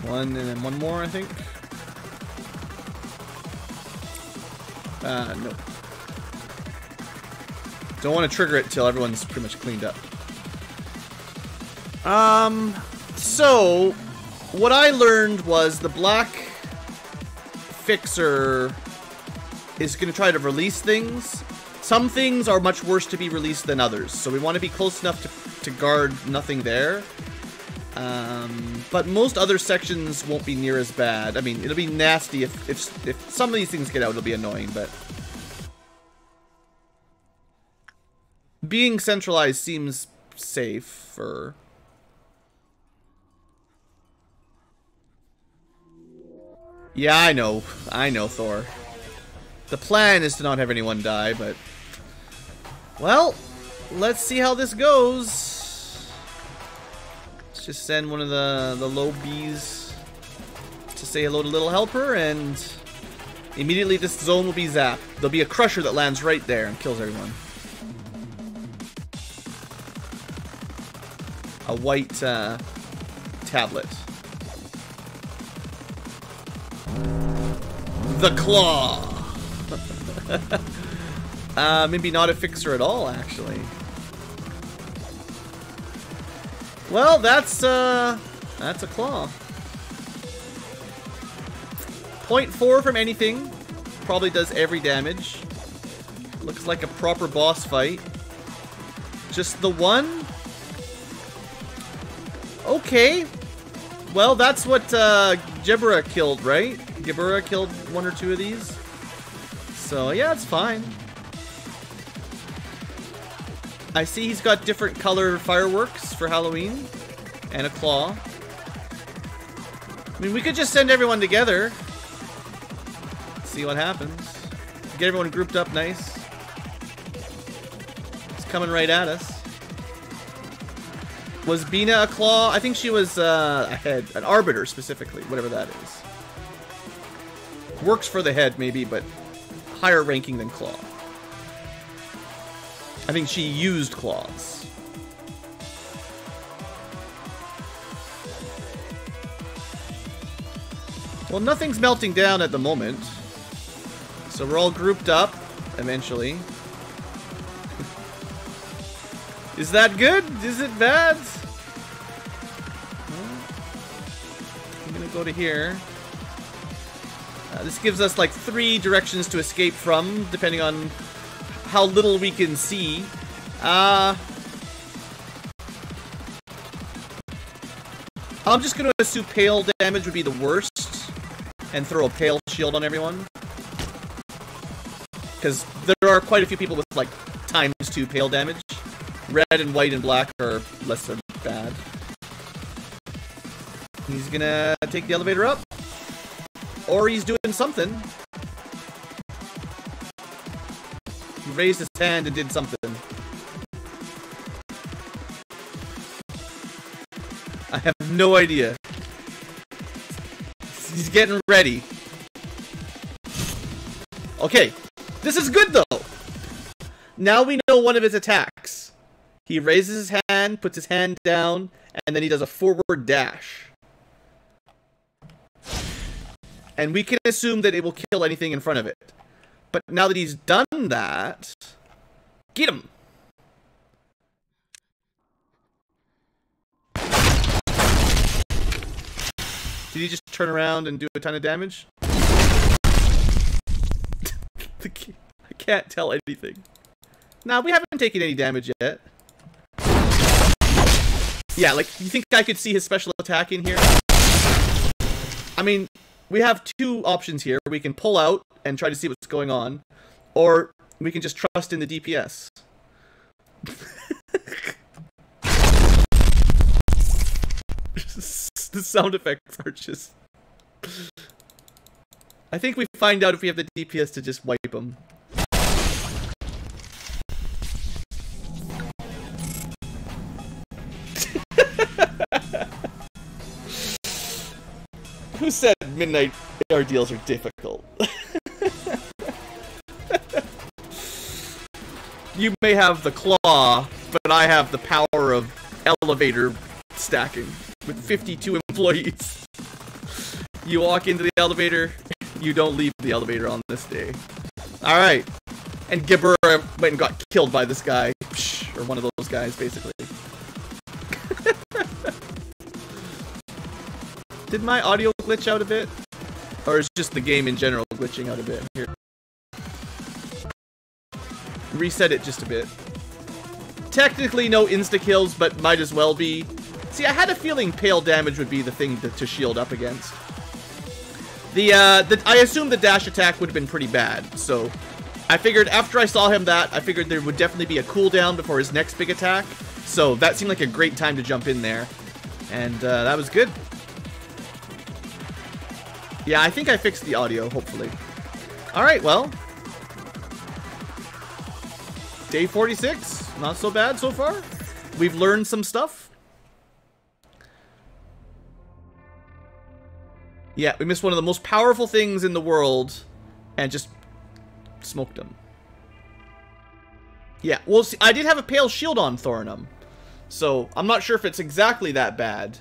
One and then one more, I think. No. Don't want to trigger it till everyone's pretty much cleaned up. So what I learned was the black fixer is going to try to release things. Some things are much worse to be released than others, so we want to be close enough to guard nothing there. But most other sections won't be near as bad. I mean, it'll be nasty if some of these things get out, it'll be annoying, but being centralized seems safer. Yeah, I know, Thor. The plan is to not have anyone die, but well, let's see how this goes. Let's just send one of the low bees to say hello to Little Helper, and immediately this zone will be zapped. There'll be a crusher that lands right there and kills everyone. A white tablet. The claw. Maybe not a fixer at all, actually. Well, that's a claw. 0.4 from anything. Probably does every damage. Looks like a proper boss fight. Just the one? Okay. Well, that's what Gebura killed, right? Gebura killed one or two of these. So, yeah, it's fine. I see he's got different color fireworks for Halloween. And a claw. I mean, we could just send everyone together. See what happens. Get everyone grouped up nice. It's coming right at us. Was Bina a claw? I think she was a head. An arbiter, specifically. Whatever that is. Works for the head, maybe, but higher ranking than claw. I think she used claws. Well, nothing's melting down at the moment. So we're all grouped up, eventually. Is that good? Is it bad? Well, I'm gonna go to here. This gives us like 3 directions to escape from, depending on how little we can see. I'm just gonna assume pale damage would be the worst, and throw a pale shield on everyone. Because there are quite a few people with like ×2 pale damage. Red and white and black are less bad. He's gonna take the elevator up. Or he's doing something. He raised his hand and did something. I have no idea. He's getting ready. Okay. This is good, though. Now we know one of his attacks. He raises his hand, puts his hand down, and then he does a forward dash. And we can assume that it will kill anything in front of it. But now that he's done that... Get him! Did he just turn around and do a ton of damage? I can't tell anything. Nah, we haven't taken any damage yet. Yeah, like, you think I could see his special attack in here? I mean, we have two options here. We can pull out and try to see what's going on, or we can just trust in the DPS. The sound effects are just... I think we find out if we have the DPS to just wipe them. Who said midnight ordeals are difficult? You may have the claw, but I have the power of elevator stacking with 52 employees. You walk into the elevator, you don't leave the elevator on this day. Alright. And Gibber went and got killed by this guy. Or one of those guys, basically. Did my audio glitch out a bit? Or is just the game in general glitching out a bit? Here. Reset it just a bit. Technically no insta-kills, but might as well be. See, I had a feeling pale damage would be the thing to shield up against. I assumed the dash attack would have been pretty bad, so I figured after I saw him I figured there would definitely be a cooldown before his next big attack, so that seemed like a great time to jump in there, and that was good. Yeah, I think I fixed the audio, hopefully. Alright, well. Day 46, not so bad so far. We've learned some stuff. Yeah, we missed one of the most powerful things in the world and just smoked him. Yeah, well, see, I did have a pale shield on Thorinum, so I'm not sure if it's exactly that bad,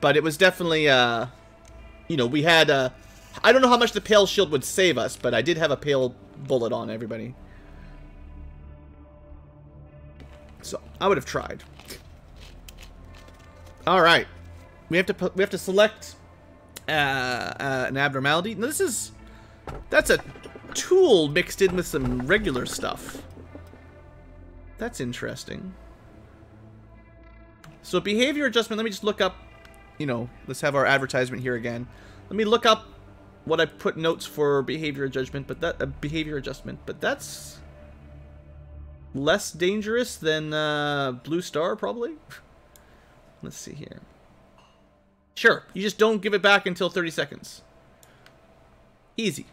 but it was definitely, you know, we had, I don't know how much the pale shield would save us, but I did have a pale bullet on everybody. So, I would have tried. Alright. We have to select an abnormality. Now that's a tool mixed in with some regular stuff. That's interesting. So behavior adjustment, let me just look up, you know, let's have our advertisement here again. Let me look up what I put notes for behavior adjustment, but that's less dangerous than Blue Star, probably. Let's see here. Sure, you just don't give it back until 30 seconds. Easy.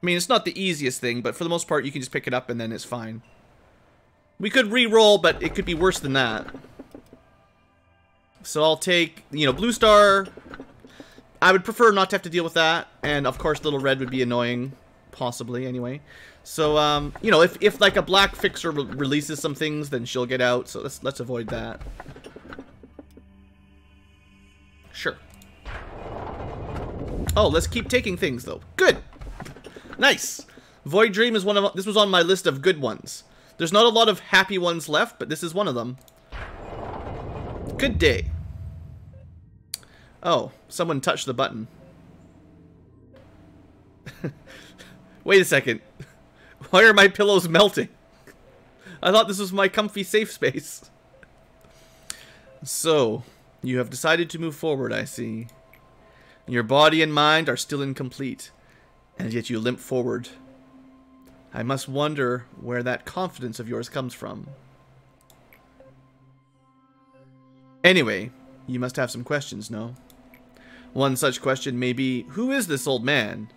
I mean, it's not the easiest thing, but for the most part, you can just pick it up and then it's fine. We could re-roll, but it could be worse than that. So I'll take, you know, Blue Star. I would prefer not to have to deal with that. And, of course, Little Red would be annoying. Possibly, anyway. So, you know, if like, a black fixer releases some things, then she'll get out. So let's avoid that. Sure. Oh, let's keep taking things, though. Good! Nice! Void Dream is this was on my list of good ones. There's not a lot of happy ones left, but this is one of them. Good day. Oh, someone touched the button. Wait a second. Why are my pillows melting? I thought this was my comfy safe space. So, you have decided to move forward, I see. Your body and mind are still incomplete, and yet you limp forward. I must wonder where that confidence of yours comes from. Anyway, you must have some questions, no? One such question may be, who is this old man?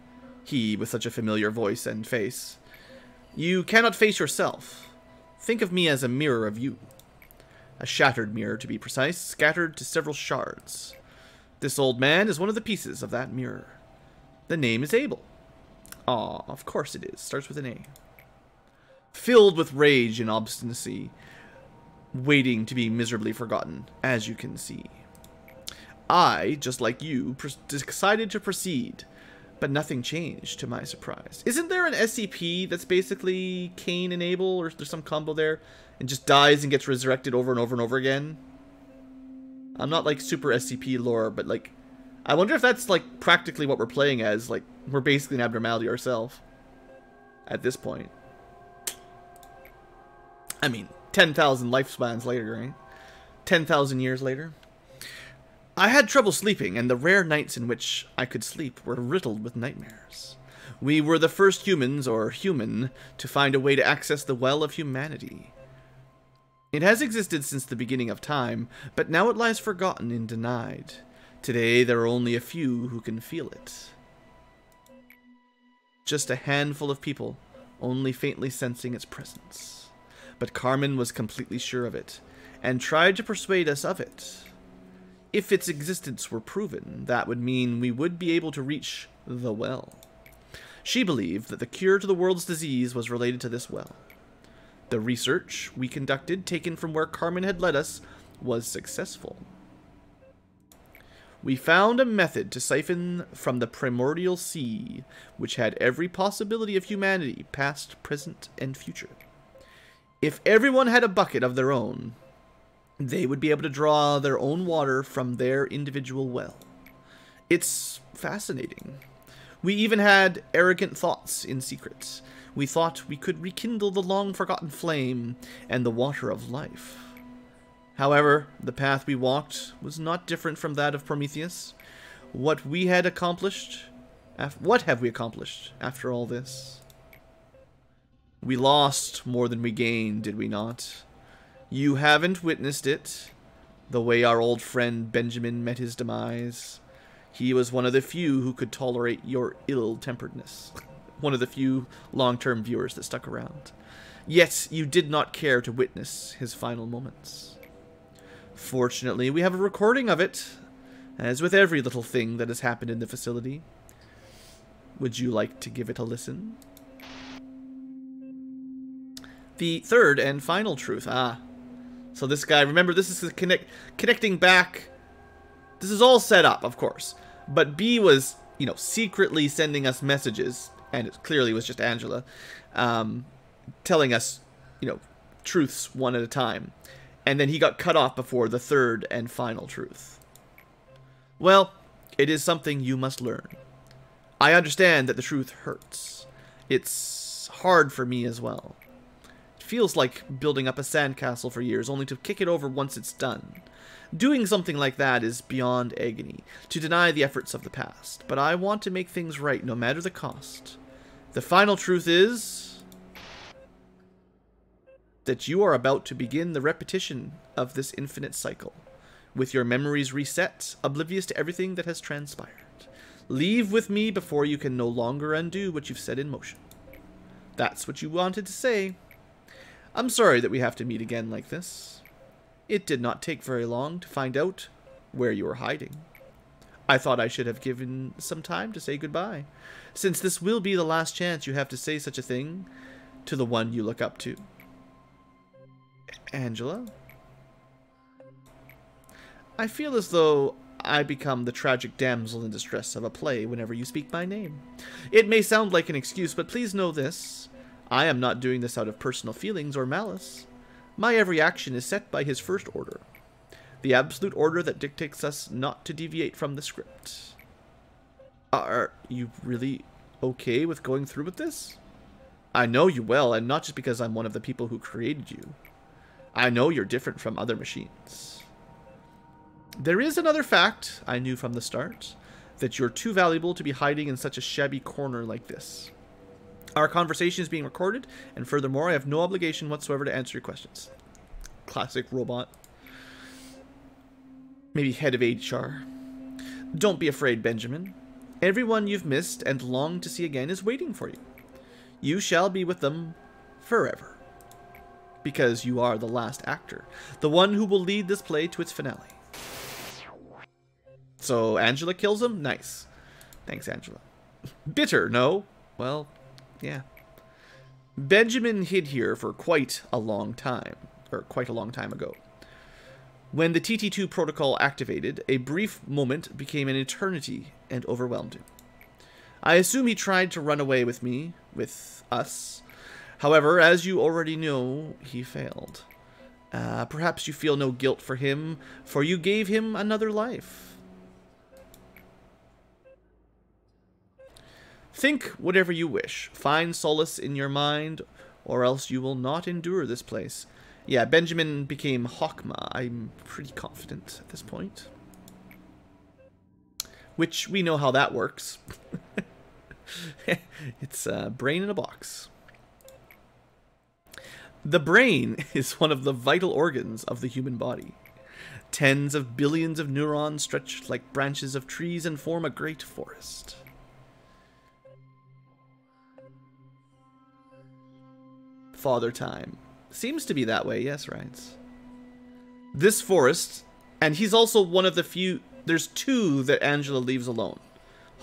He with such a familiar voice and face. You cannot face yourself. Think of me as a mirror of you. A shattered mirror, to be precise, scattered to several shards. This old man is one of the pieces of that mirror. The name is Abel. Ah, of course it is. Starts with an A. Filled with rage and obstinacy, waiting to be miserably forgotten, as you can see. I, just like you, decided to proceed, but nothing changed to my surprise. Isn't there an SCP that's basically Cain and Abel, or there's some combo there, and just dies and gets resurrected over and over and over again? I'm not like super SCP lore, but like, I wonder if that's like practically what we're playing as. Like, we're basically an abnormality ourselves at this point. I mean, 10,000 lifespans later, right? 10,000 years later. I had trouble sleeping, and the rare nights in which I could sleep were riddled with nightmares. We were the first humans, or human, to find a way to access the well of humanity. It has existed since the beginning of time, but now it lies forgotten and denied. Today, there are only a few who can feel it. Just a handful of people, only faintly sensing its presence. But Carmen was completely sure of it, and tried to persuade us of it. If its existence were proven, that would mean we would be able to reach the well. She believed that the cure to the world's disease was related to this well. The research we conducted, taken from where Carmen had led us, was successful. We found a method to siphon from the primordial sea, which had every possibility of humanity, past, present, and future. If everyone had a bucket of their own, they would be able to draw their own water from their individual well. It's fascinating. We even had arrogant thoughts in secret. We thought we could rekindle the long-forgotten flame and the water of life. However, the path we walked was not different from that of Prometheus. What have we accomplished after all this? We lost more than we gained, did we not? You haven't witnessed it, the way our old friend Benjamin met his demise. He was one of the few who could tolerate your ill-temperedness. One of the few long-term viewers that stuck around. Yet, you did not care to witness his final moments. Fortunately, we have a recording of it, as with every little thing that has happened in the facility. Would you like to give it a listen? The third and final truth. So this guy, remember, this is connecting back. This is all set up, of course. But B was, you know, secretly sending us messages, and it clearly was just Angela, telling us, you know, truths one at a time. And then he got cut off before the third and final truth. Well, it is something you must learn. I understand that the truth hurts. It's hard for me as well. Feels like building up a sandcastle for years only to kick it over once it's done. Doing something like that is beyond agony, to deny the efforts of the past, but I want to make things right no matter the cost. The final truth is that you are about to begin the repetition of this infinite cycle, with your memories reset, oblivious to everything that has transpired. Leave with me before you can no longer undo what you've set in motion. That's what you wanted to say. I'm sorry that we have to meet again like this. It did not take very long to find out where you were hiding. I thought I should have given some time to say goodbye, since this will be the last chance you have to say such a thing to the one you look up to. Angela? I feel as though I become the tragic damsel in distress of a play whenever you speak my name. It may sound like an excuse, but please know this. I am not doing this out of personal feelings or malice. My every action is set by his first order. The absolute order that dictates us not to deviate from the script. Are you really okay with going through with this? I know you well, and not just because I'm one of the people who created you. I know you're different from other machines. There is another fact I knew from the start, that you're too valuable to be hiding in such a shabby corner like this. Our conversation is being recorded, and furthermore, I have no obligation whatsoever to answer your questions. Classic robot. Maybe head of HR. Don't be afraid, Benjamin. Everyone you've missed and long to see again is waiting for you. You shall be with them forever. Because you are the last actor, the one who will lead this play to its finale. So, Angela kills him? Nice. Thanks, Angela. Bitter, no? Well, yeah. Benjamin hid here for quite a long time. Or quite a long time ago. When the TT2 protocol activated, a brief moment became an eternity and overwhelmed him. I assume he tried to run away with me, with us. However, as you already know, he failed. Perhaps you feel no guilt for him, for you gave him another life. Think whatever you wish. Find solace in your mind, or else you will not endure this place. Yeah, Benjamin became Hawkma. I'm pretty confident at this point. Which, we know how that works. It's a brain in a box. The brain is one of the vital organs of the human body. Tens of billions of neurons stretch like branches of trees and form a great forest. Father Time. Seems to be that way, yes, right. This forest, and he's also one of the few... There's two that Angela leaves alone.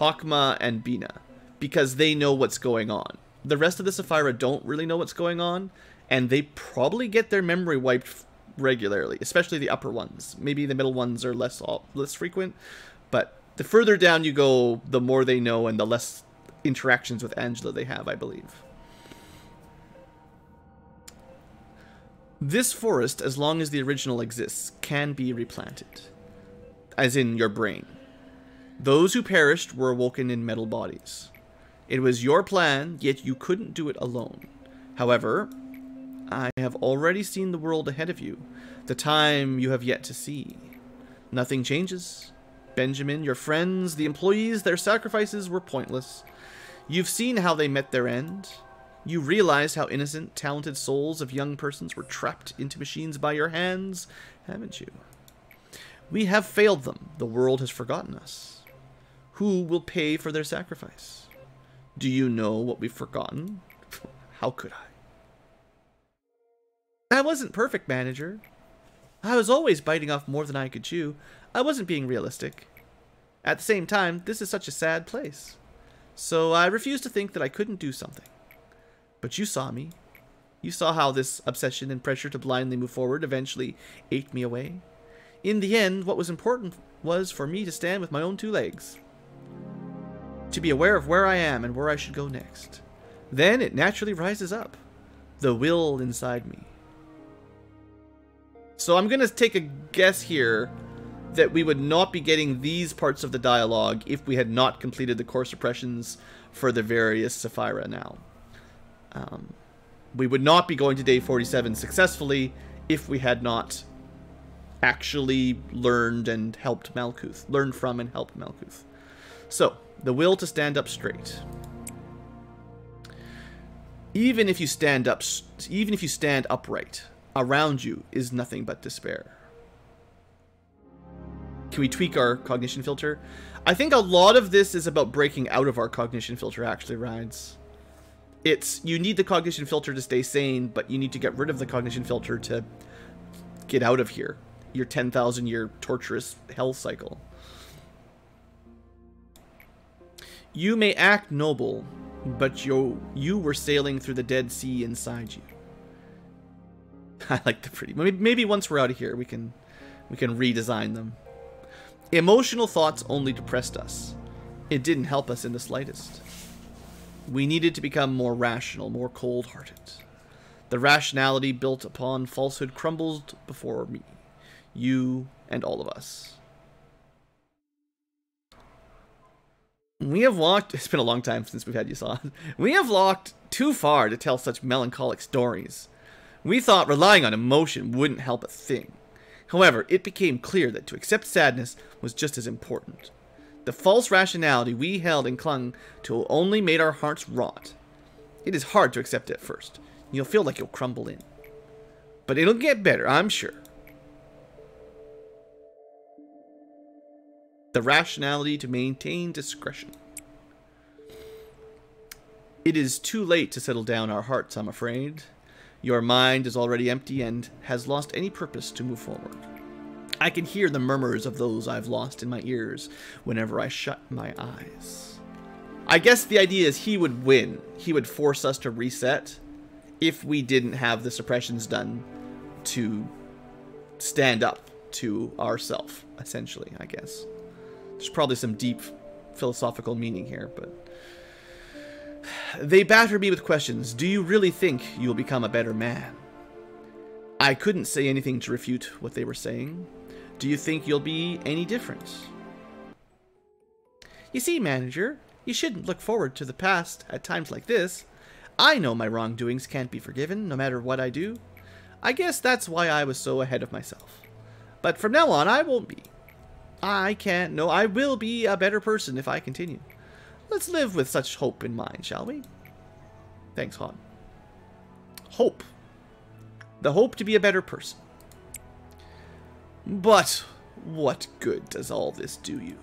Hawkma and Bina. Because they know what's going on. The rest of the Sapphira don't really know what's going on. And they probably get their memory wiped regularly. Especially the upper ones. Maybe the middle ones are less frequent. But the further down you go, the more they know and the less interactions with Angela they have, I believe. This forest, as long as the original exists, can be replanted. As in your brain. Those who perished were awoken in metal bodies. It was your plan, yet you couldn't do it alone. However, I have already seen the world ahead of you. The time you have yet to see. Nothing changes. Benjamin, your friends, the employees, their sacrifices were pointless. You've seen how they met their end. You realize how innocent, talented souls of young persons were trapped into machines by your hands, haven't you? We have failed them. The world has forgotten us. Who will pay for their sacrifice? Do you know what we've forgotten? How could I? I wasn't perfect, manager. I was always biting off more than I could chew. I wasn't being realistic. At the same time, this is such a sad place. So I refuse to think that I couldn't do something. But you saw me. You saw how this obsession and pressure to blindly move forward eventually ate me away. In the end, what was important was for me to stand with my own two legs. To be aware of where I am and where I should go next. Then it naturally rises up. The will inside me. So I'm going to take a guess here that we would not be getting these parts of the dialogue if we had not completed the core suppressions for the various Sapphira now. We would not be going to day 47 successfully if we had not actually learned and helped Malkuth. Learned from and helped Malkuth. So, the will to stand up straight. Even if you stand upright, around you is nothing but despair. Can we tweak our cognition filter? I think a lot of this is about breaking out of our cognition filter, actually, Rides. You need the cognition filter to stay sane, but you need to get rid of the cognition filter to get out of here. Your 10,000 year torturous hell cycle. You may act noble, but you were sailing through the Dead Sea inside you. I like the pretty. Maybe once we're out of here, we can redesign them. Emotional thoughts only depressed us. It didn't help us in the slightest. We needed to become more rational, more cold-hearted. The rationality built upon falsehood crumbled before me, you, and all of us. We have walked... It's been a long time since we've had you on. We have walked too far to tell such melancholic stories. We thought relying on emotion wouldn't help a thing. However, it became clear that to accept sadness was just as important. The false rationality we held and clung to only made our hearts rot. It is hard to accept at first. You'll feel like you'll crumble in. But it'll get better, I'm sure. The rationality to maintain discretion. It is too late to settle down our hearts, I'm afraid. Your mind is already empty and has lost any purpose to move forward. I can hear the murmurs of those I've lost in my ears whenever I shut my eyes. I guess the idea is he would win. He would force us to reset if we didn't have the suppressions done to stand up to ourself, essentially, I guess. There's probably some deep philosophical meaning here, but... They batter me with questions. Do you really think you'll become a better man? I couldn't say anything to refute what they were saying. Do you think you'll be any different? You see, manager, you shouldn't look forward to the past at times like this. I know my wrongdoings can't be forgiven, no matter what I do. I guess that's why I was so ahead of myself. But from now on, I won't be. I will be a better person if I continue. Let's live with such hope in mind, shall we? Thanks, Han. Hope. The hope to be a better person. But what good does all this do you?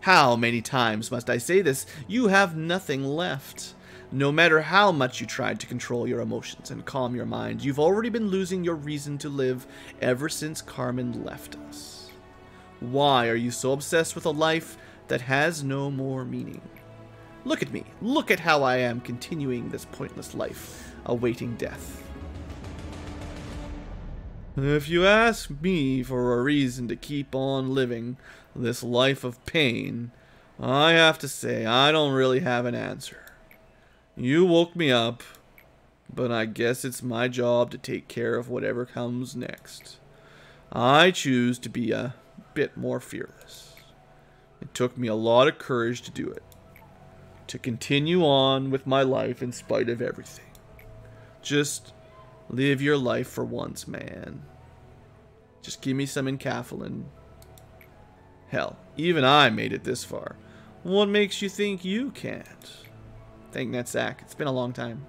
How many times must I say this? You have nothing left. No matter how much you tried to control your emotions and calm your mind, you've already been losing your reason to live ever since Carmen left us. Why are you so obsessed with a life that has no more meaning? Look at me. Look at how I am continuing this pointless life, awaiting death. If you ask me for a reason to keep on living this life of pain, I have to say I don't really have an answer. You woke me up, but I guess it's my job to take care of whatever comes next. I choose to be a bit more fearless. It took me a lot of courage to do it. To continue on with my life in spite of everything. Just live your life for once, man. Just give me some encapsulin. Hell, even I made it this far. What makes you think you can't? Thank Netzach. It's been a long time.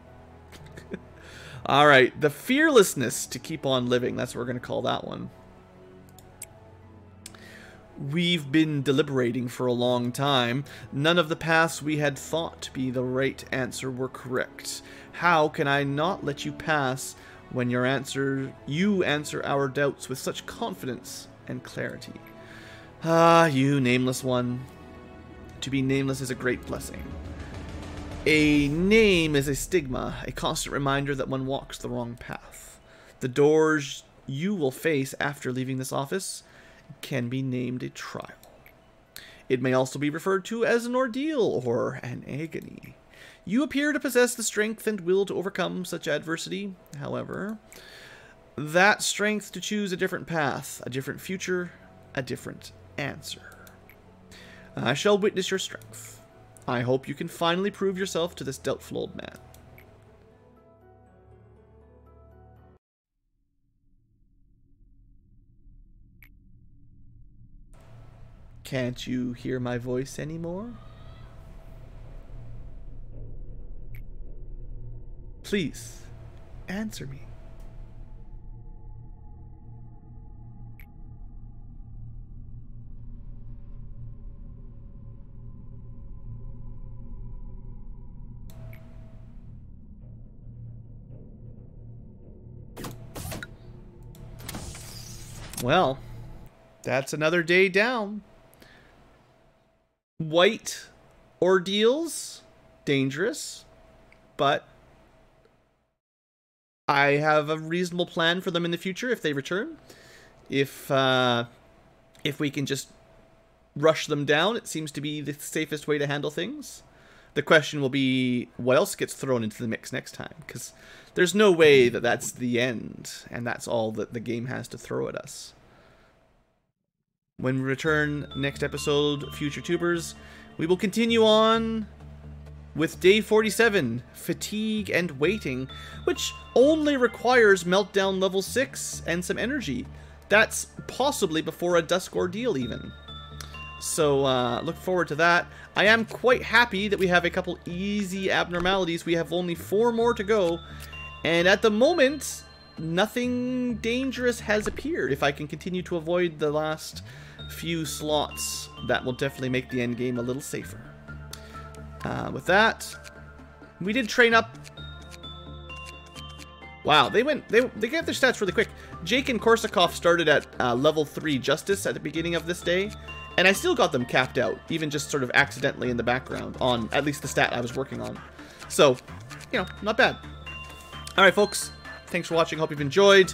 Alright, the fearlessness to keep on living. That's what we're going to call that one. We've been deliberating for a long time. None of the paths we had thought to be the right answer were correct. How can I not let you pass when you answer our doubts with such confidence and clarity? Ah, you nameless one. To be nameless is a great blessing. A name is a stigma, a constant reminder that one walks the wrong path. The doors you will face after leaving this office can be named a trial. It may also be referred to as an ordeal or an agony. You appear to possess the strength and will to overcome such adversity. However, that strength to choose a different path, a different future, a different answer. I shall witness your strength. I hope you can finally prove yourself to this doubtful old man. Can't you hear my voice anymore? Please, answer me. Well, that's another day down. White ordeals, dangerous, but I have a reasonable plan for them in the future if they return. If we can just rush them down, it seems to be the safest way to handle things. The question will be, what else gets thrown into the mix next time? Because there's no way that that's the end, and that's all that the game has to throw at us. When we return next episode, Future Tubers, we will continue on with Day 47, Fatigue and Waiting, which only requires Meltdown Level 6 and some energy. That's possibly before a Dusk Ordeal even. So, look forward to that. I am quite happy that we have a couple easy abnormalities. We have only 4 more to go. And at the moment, nothing dangerous has appeared. If I can continue to avoid the last few slots, that will definitely make the end game a little safer. With that, we did train up. Wow, they get their stats really quick. Jake and Korsakov started at level 3 Justice at the beginning of this day, and I still got them capped out, even just sort of accidentally in the background on at least the stat I was working on. So, you know, not bad. Alright folks, thanks for watching, hope you've enjoyed.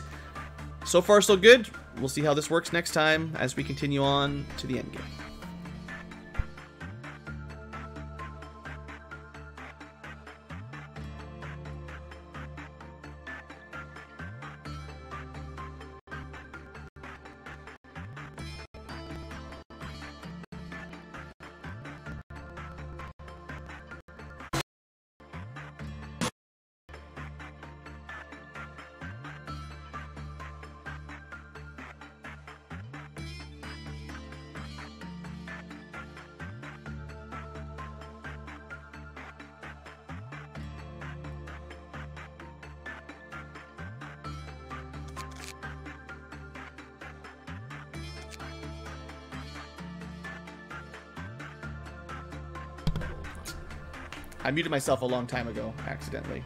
So far so good. we'll see how this works next time as we continue on to the end game. I muted myself a long time ago, accidentally.